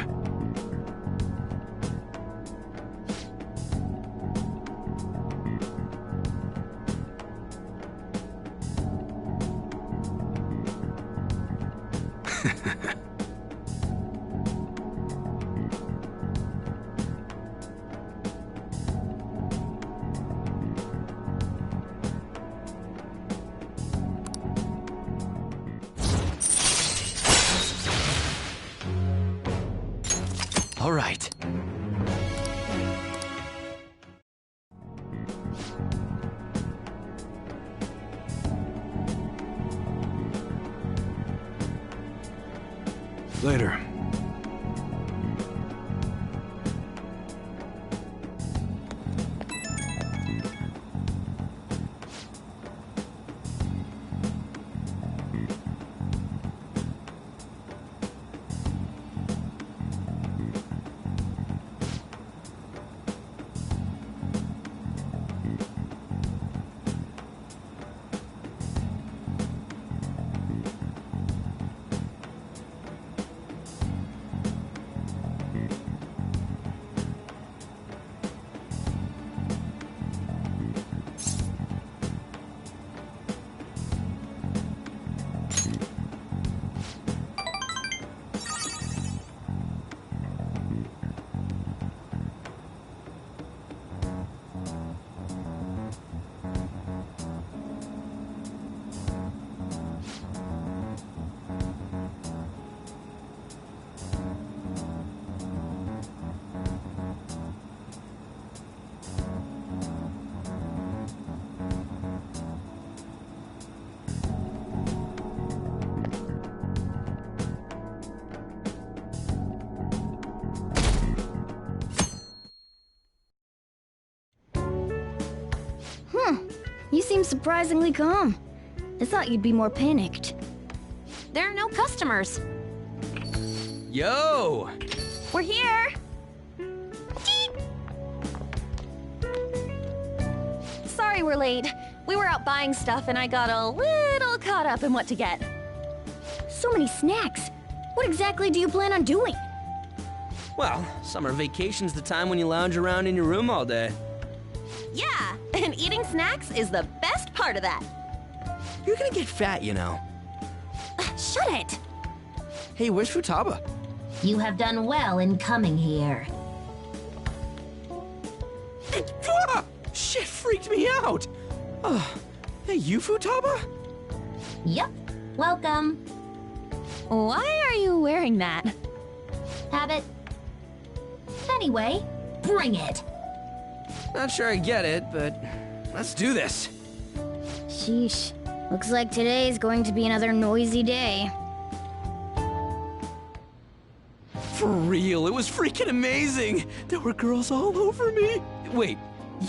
All right. Later. You seem surprisingly calm. I thought you'd be more panicked. There are no customers. Yo! We're here! Sorry we're late. We were out buying stuff and I got a little caught up in what to get. So many snacks. What exactly do you plan on doing? Well, summer vacation's the time when you lounge around in your room all day. Yeah, and eating snacks is the best part of that. You're gonna get fat, you know. Shut it! Hey, where's Futaba? You have done well in coming here. Ah! Shit freaked me out! Hey, you Futaba? Yep. Welcome. Why are you wearing that? Habit. Anyway, bring it. Not sure I get it, but let's do this. Sheesh. Looks like today's going to be another noisy day. For real, it was freaking amazing! There were girls all over me! Wait,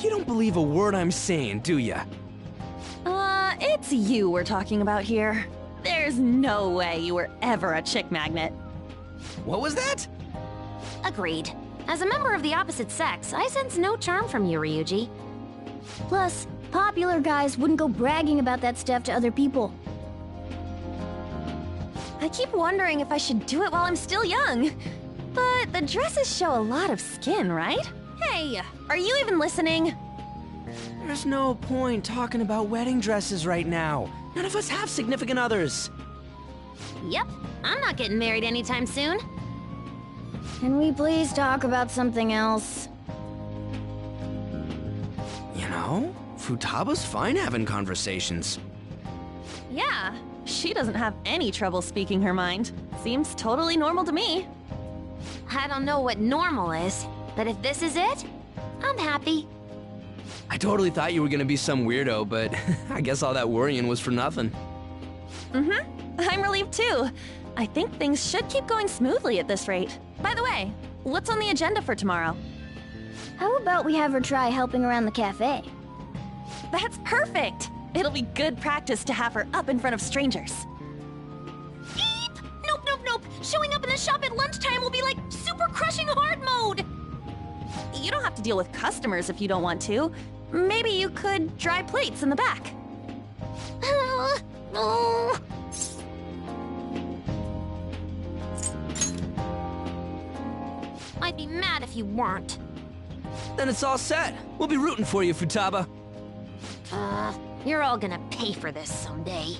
you don't believe a word I'm saying, do ya? It's you we're talking about here. There's no way you were ever a chick magnet. What was that? Agreed. As a member of the opposite sex, I sense no charm from you, Ryuji. Plus, popular guys wouldn't go bragging about that stuff to other people. I keep wondering if I should do it while I'm still young. But the dresses show a lot of skin, right? Hey, are you even listening? There's no point talking about wedding dresses right now. None of us have significant others. Yep, I'm not getting married anytime soon. Can we please talk about something else? You know, Futaba's fine having conversations. Yeah, she doesn't have any trouble speaking her mind. Seems totally normal to me. I don't know what normal is, but if this is it, I'm happy. I totally thought you were gonna be some weirdo, but I guess all that worrying was for nothing. I'm relieved too. I think things should keep going smoothly at this rate. By the way, what's on the agenda for tomorrow? How about we have her try helping around the cafe? That's perfect! It'll be good practice to have her up in front of strangers. Eep! Nope. Showing up in the shop at lunchtime will be like super crushing hard mode! You don't have to deal with customers if you don't want to. Maybe you could dry plates in the back. I'd be mad if you weren't. Then it's all set. We'll be rooting for you, Futaba. You're all gonna pay for this someday.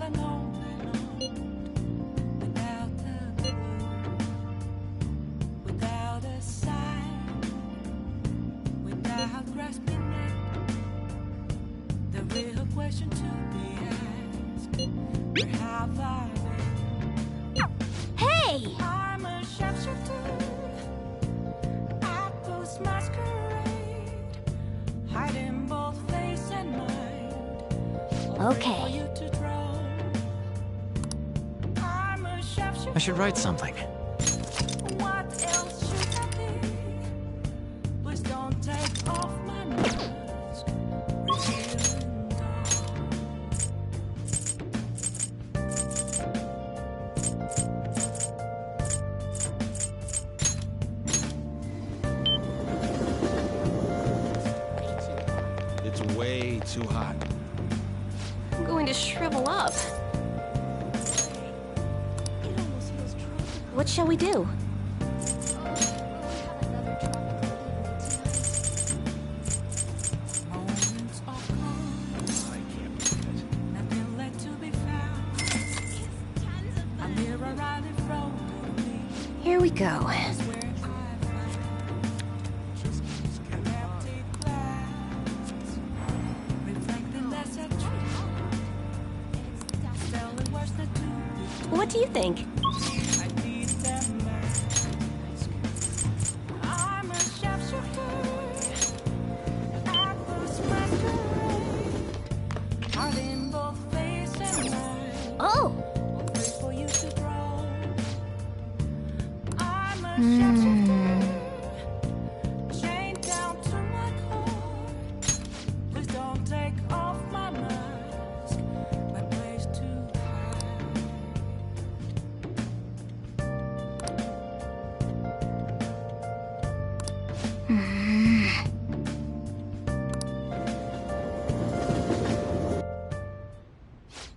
an open arm, without a clue, without a sign, without grasping it. The real question to be asked: where have I been? Hey! I'm a sharpshooter at those masquerade, hiding both face and mind. Okay. I should write something. What else should I be? Please don't take off my mask. Revealing dawn. It's way too hot. I'm going to shrivel up. What shall we do? Moments of calm. Nothing left to be found. A mirror right in front of me. Here we go. Where I find an empty glass, reflecting that's a truth. Telling words that do be. What do you think? I need that mask. I'm a sharpshooter at those masquerade, hiding both face and mind. Oh! Wait for you to grow. I'm a sharpshooter, chained down to my core. Please don't take off my mask, my place to hide.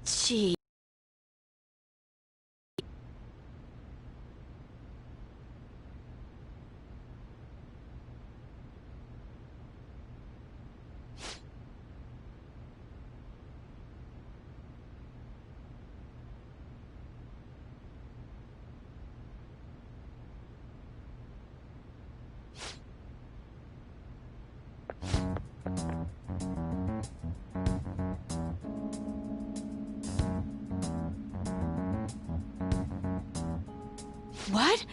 Gee. What?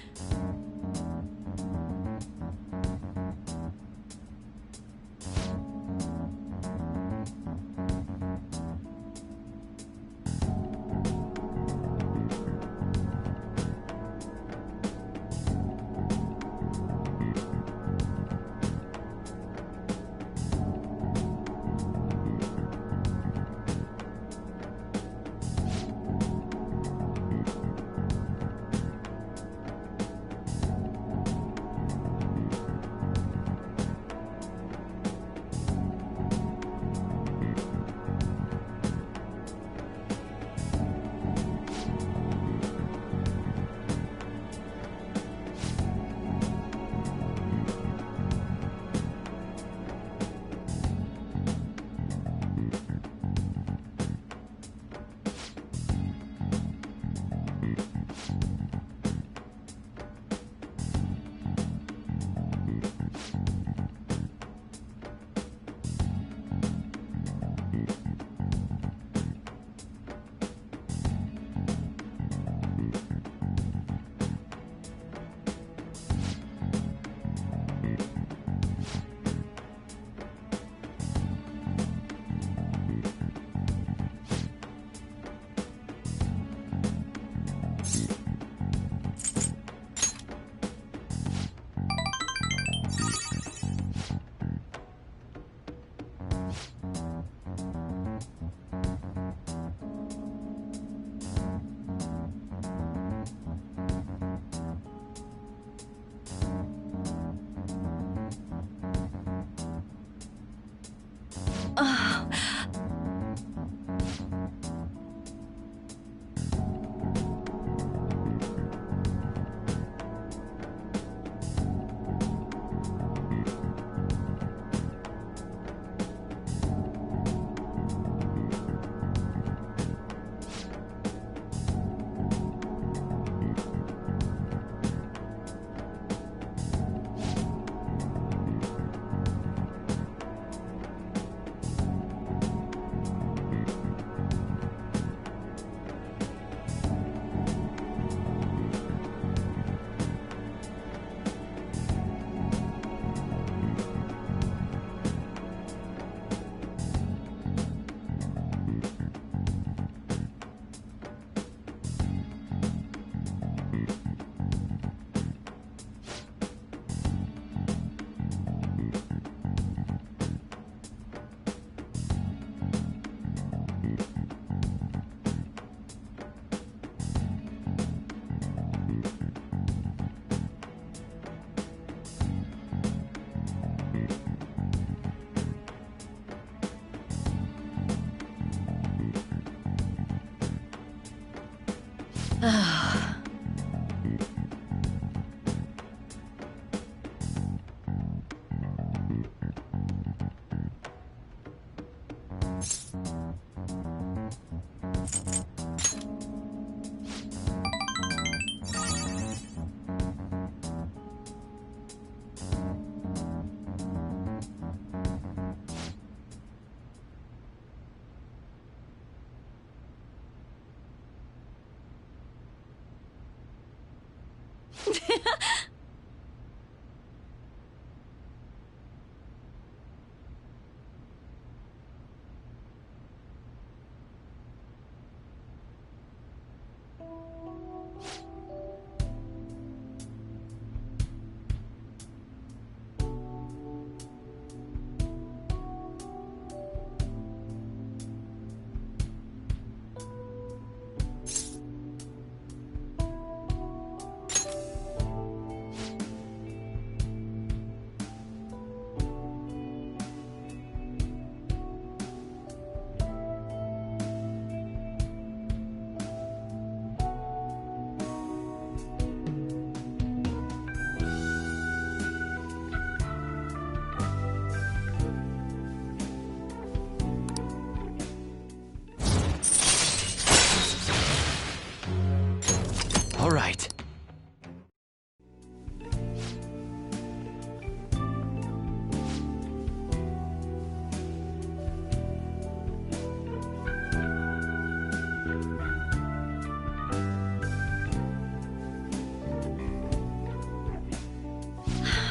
All right.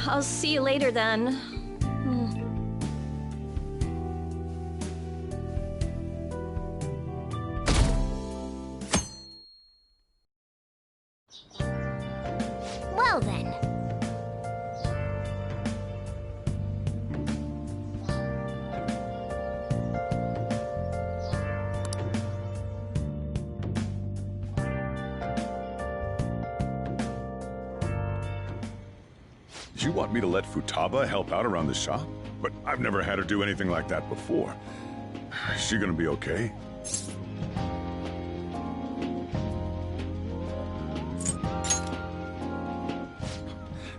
I'll see you later then. Well then. You want me to let Futaba help out around the shop? But I've never had her do anything like that before. Is she gonna be okay?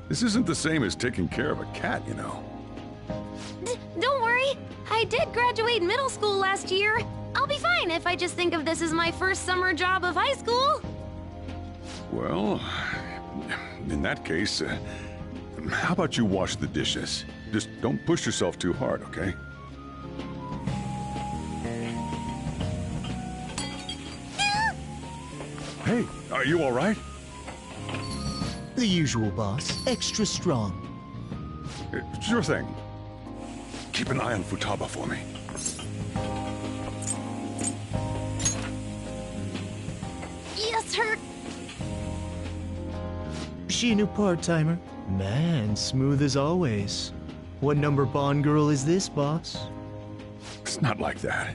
This isn't the same as taking care of a cat, you know. Don't worry. I did graduate middle school last year. I'll be fine if I just think of this as my first summer job of high school. Well, in that case, how about you wash the dishes? Just don't push yourself too hard, okay? Hey, are you all right? The usual, boss. Extra strong. Sure thing. Keep an eye on Futaba for me. Yes, sir. She a new part-timer? Man, smooth as always. What number Bond girl is this, boss? It's not like that.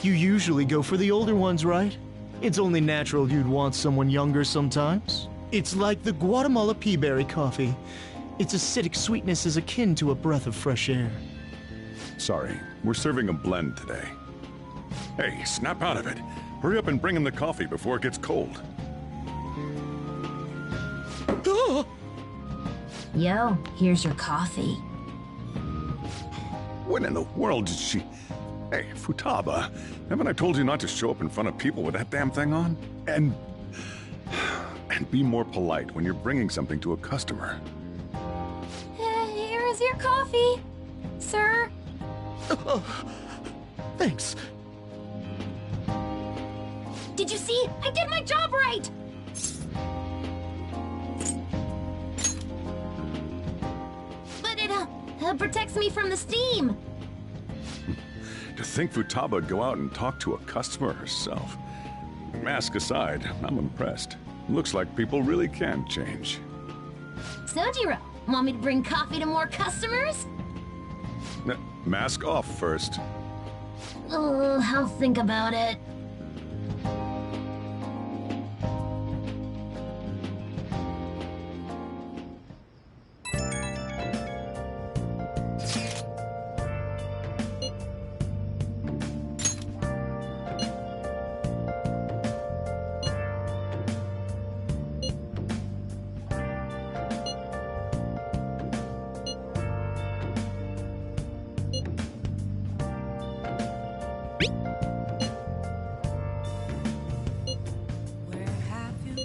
You usually go for the older ones, right? It's only natural you'd want someone younger sometimes. It's like the Guatemala peaberry coffee. Its acidic sweetness is akin to a breath of fresh air. Sorry, we're serving a blend today. Hey, snap out of it. Hurry up and bring him the coffee before it gets cold. Yo, here's your coffee. When in the world did she... Hey, Futaba, haven't I told you not to show up in front of people with that damn thing on? And be more polite when you're bringing something to a customer. Here is your coffee, sir. Thanks. Did you see? I did my job right! But it protects me from the steam. To think Futaba would go out and talk to a customer herself. Mask aside, I'm impressed. Looks like people really can change. Sojiro, want me to bring coffee to more customers? Mask off first. Oh, I'll think about it. Where have you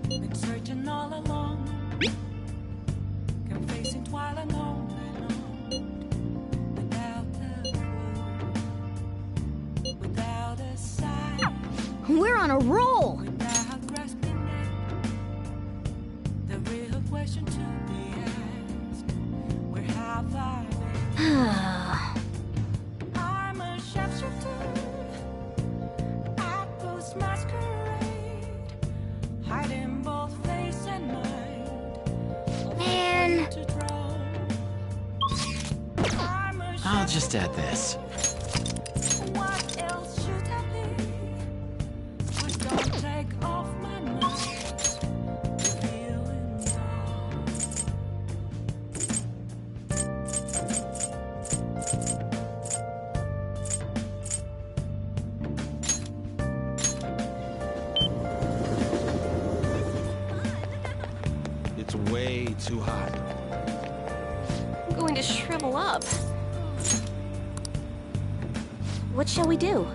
been searching all along, confessing while alone without a clue, without a sign. We're on a roll! Without grasping at the real question to be asked, where have I been? I'm a shapeshifter at post masquerade, hiding both face and mind. Man. I'll just add this. What else should I be? Please don't take off my mask. Feeling dull. It's way too hot. I'm going to shrivel up. What shall we do?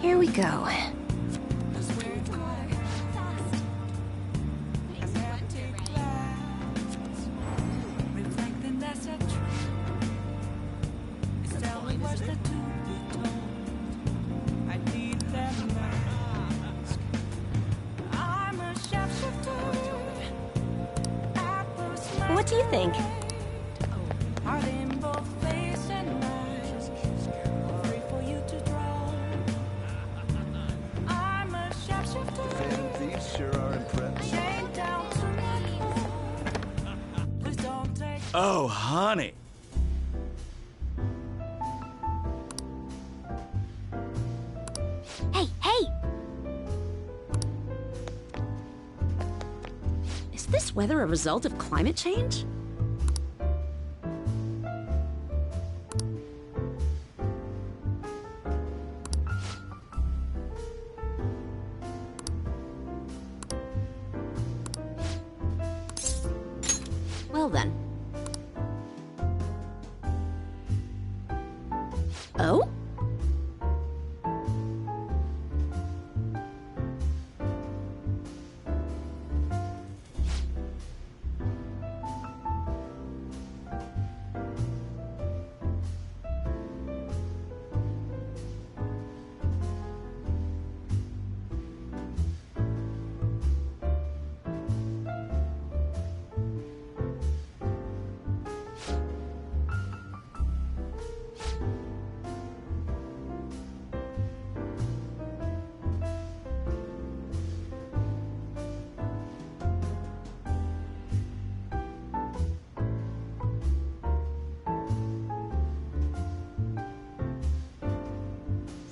Here we go. What do you think? These sure are impressive. Oh, honey. Hey, hey! Is this weather a result of climate change? Well then. Oh?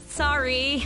Sorry.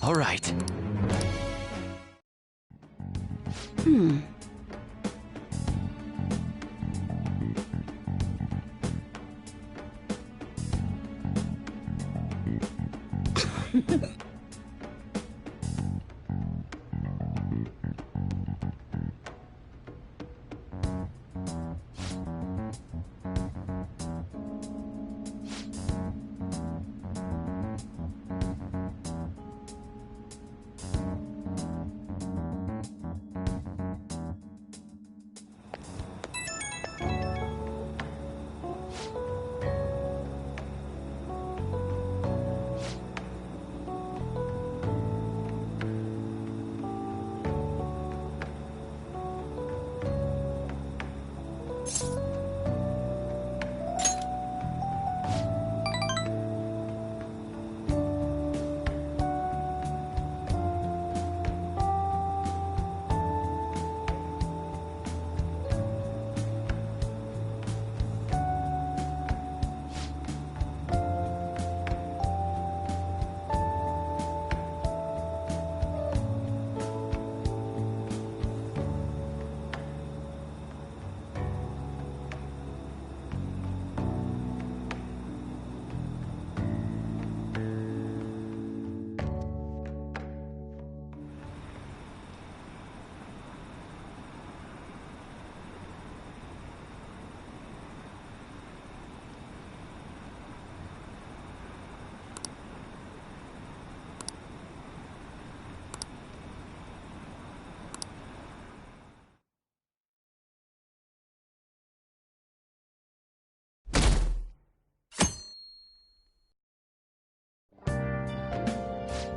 All right.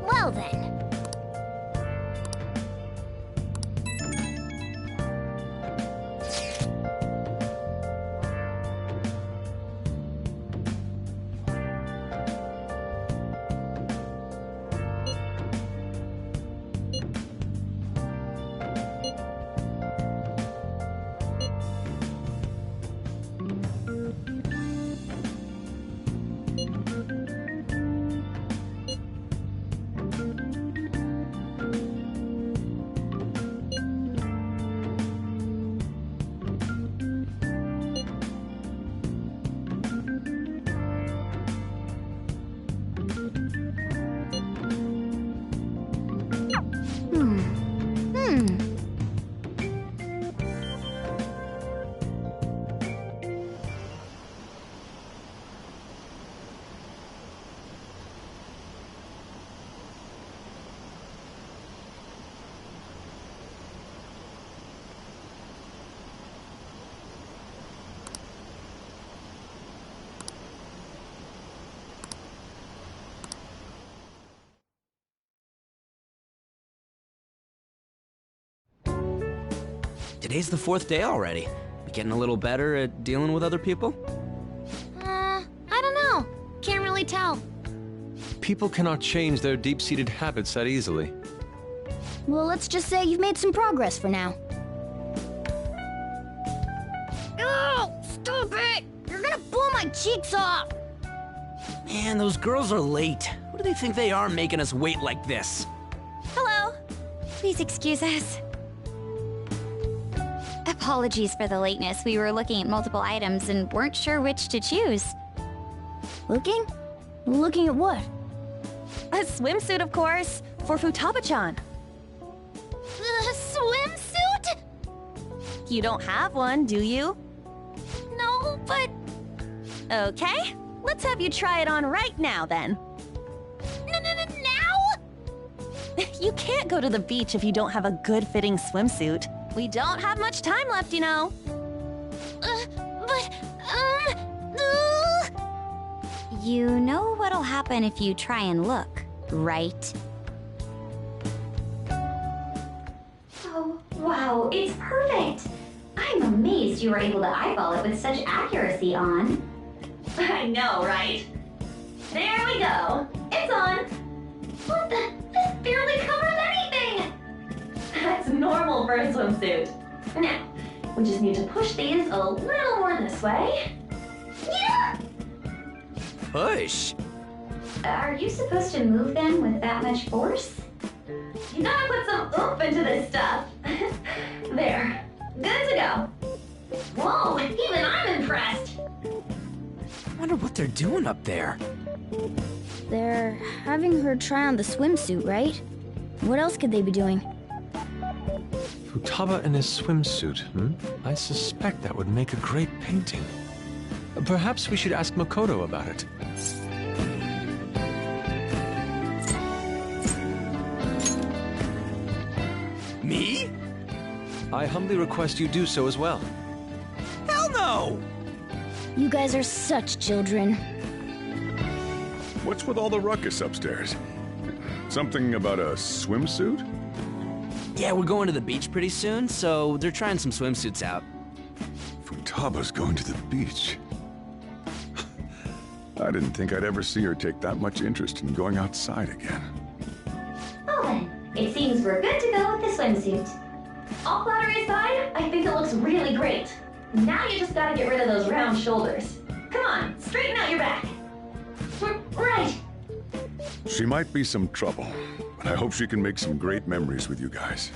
Well then. Today's the 4th day already. We getting a little better at dealing with other people? I don't know. Can't really tell. People cannot change their deep-seated habits that easily. Well, let's just say you've made some progress for now. Oh, stop it! You're gonna blow my cheeks off! Man, those girls are late. Who do they think they are making us wait like this? Hello. Please excuse us. Apologies for the lateness. We were looking at multiple items and weren't sure which to choose. Looking? Looking at what? A swimsuit, of course, for Futaba-chan. A swimsuit? You don't have one, do you? No, but... Okay, let's have you try it on right now, then. Now? You can't go to the beach if you don't have a good-fitting swimsuit. We don't have much time left, you know. But, You know what'll happen if you try and look, right? Oh, wow, it's perfect! I'm amazed you were able to eyeball it with such accuracy on. I know, right? There we go. It's on. What the? This barely covers anything! That's normal for a swimsuit. Now, we just need to push these a little more this way. Yeah! Push? Are you supposed to move them with that much force? You gotta put some oomph into this stuff. There. Good to go. Whoa, even I'm impressed. I wonder what they're doing up there. They're having her try on the swimsuit, right? What else could they be doing? Futaba in his swimsuit, I suspect that would make a great painting. Perhaps we should ask Makoto about it. Me? I humbly request you do so as well. Hell no! You guys are such children. What's with all the ruckus upstairs? Something about a swimsuit? Yeah, we're going to the beach pretty soon, so they're trying some swimsuits out. Futaba's going to the beach. I didn't think I'd ever see her take that much interest in going outside again. Well then, it seems we're good to go with the swimsuit. All flattery aside, I think it looks really great. Now you just gotta get rid of those round shoulders. Come on, straighten out your back. Right. She might be some trouble, but I hope she can make some great memories with you guys.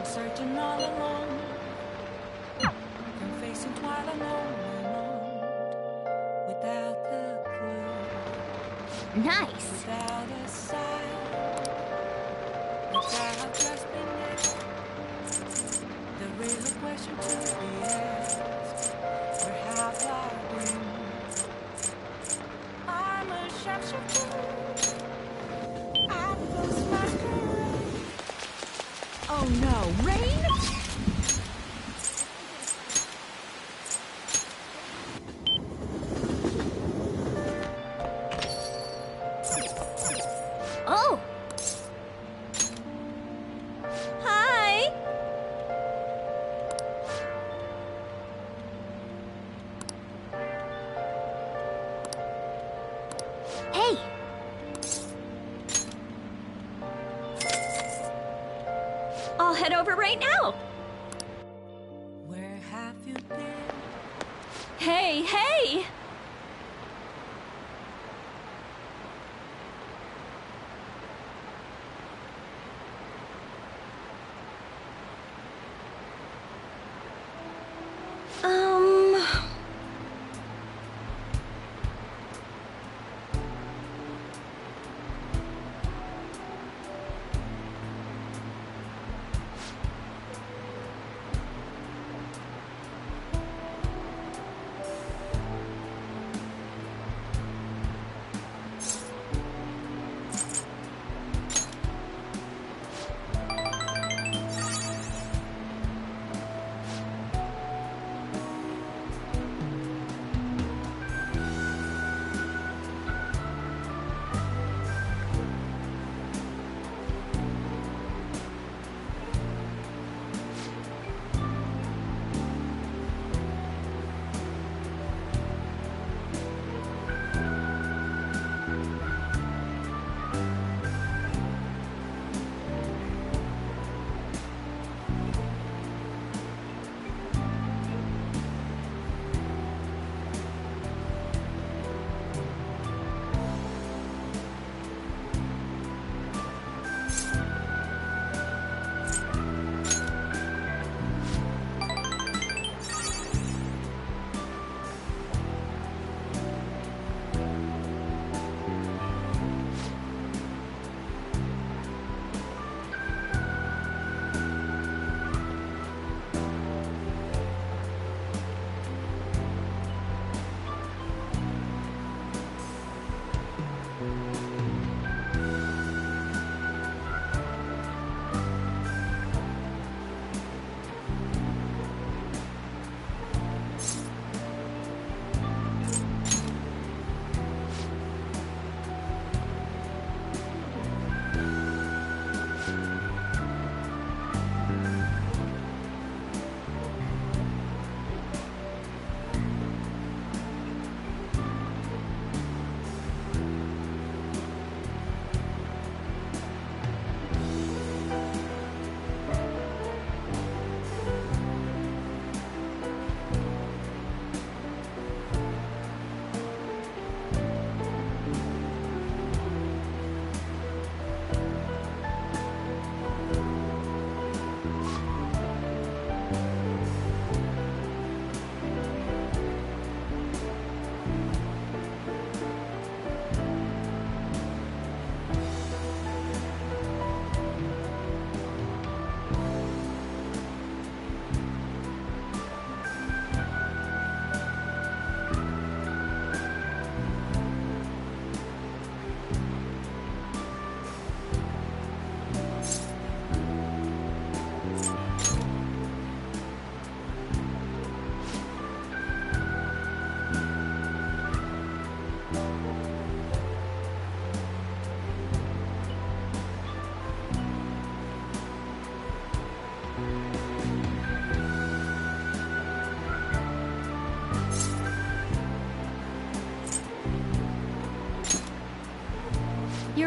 Searching all alone, confessing while alone, without the clue. Nice. Without a sign, without just been asked. The real question to be asked: where have I been? I'm a shapeshifter. I've lost my courage. Oh no, Rain? Oh! Hi! Hey! I'll head over right now. Where have you been? Hey, hey!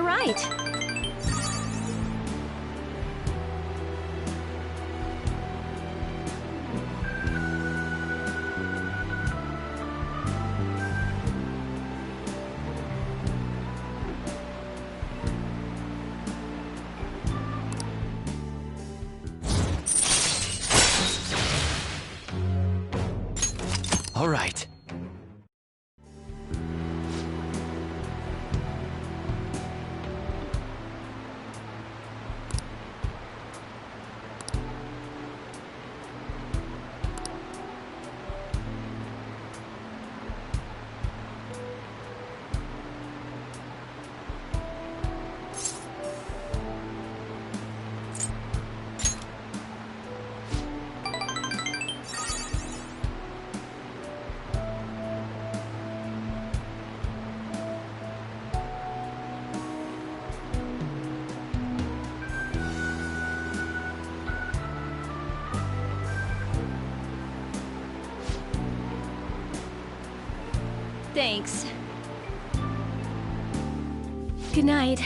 right. All right. Thanks. Good night.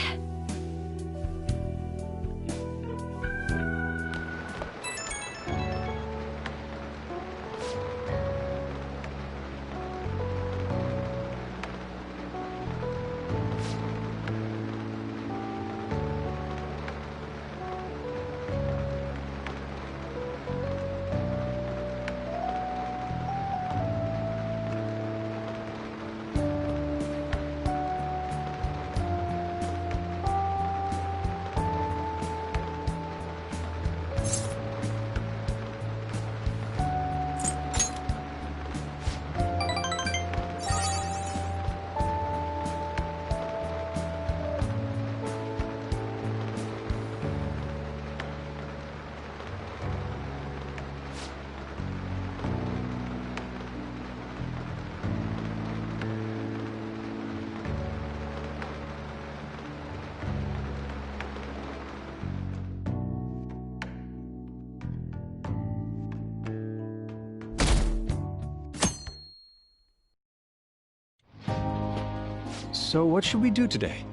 So what should we do today?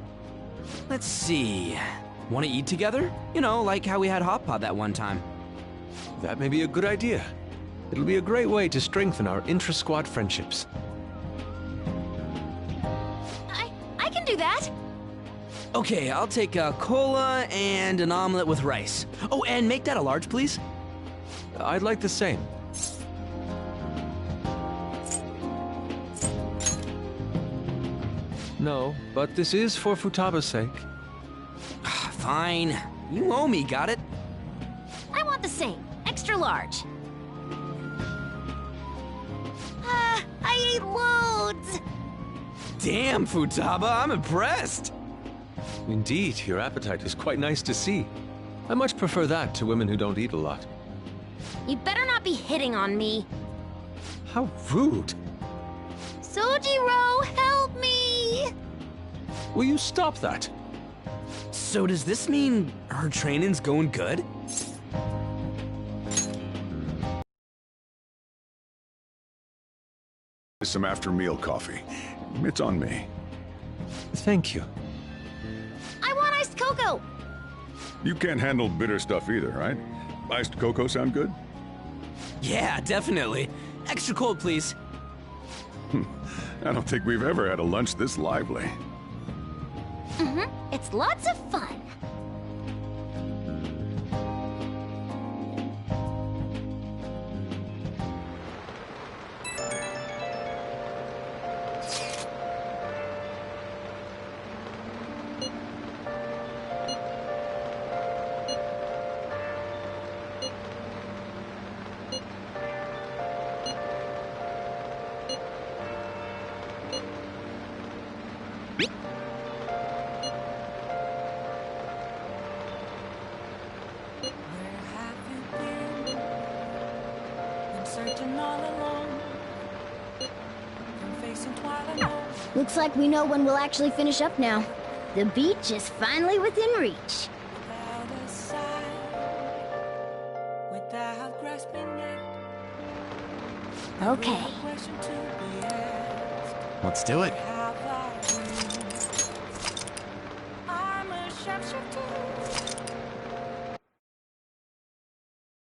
Let's see. Want to eat together? You know, like how we had hot pot that one time. That may be a good idea. It'll be a great way to strengthen our intra-squad friendships. I can do that. Okay, I'll take a cola and an omelet with rice. Oh, and make that a large, please. I'd like the same. No, but this is for Futaba's sake. Fine. You owe me, got it? I want the same. Extra large. I ate loads! Damn, Futaba, I'm impressed. Indeed, your appetite is quite nice to see. I much prefer that to women who don't eat a lot. You better not be hitting on me. How rude! Sojiro, help me! Will you stop that? So does this mean her training's going good? Some after-meal coffee. It's on me. Thank you. I want iced cocoa! You can't handle bitter stuff either, right? Iced cocoa sound good? Yeah, definitely. Extra cold, please. I don't think we've ever had a lunch this lively. It's lots of fun. Looks like we know when we'll actually finish up now. The beach is finally within reach. Okay. Let's do it.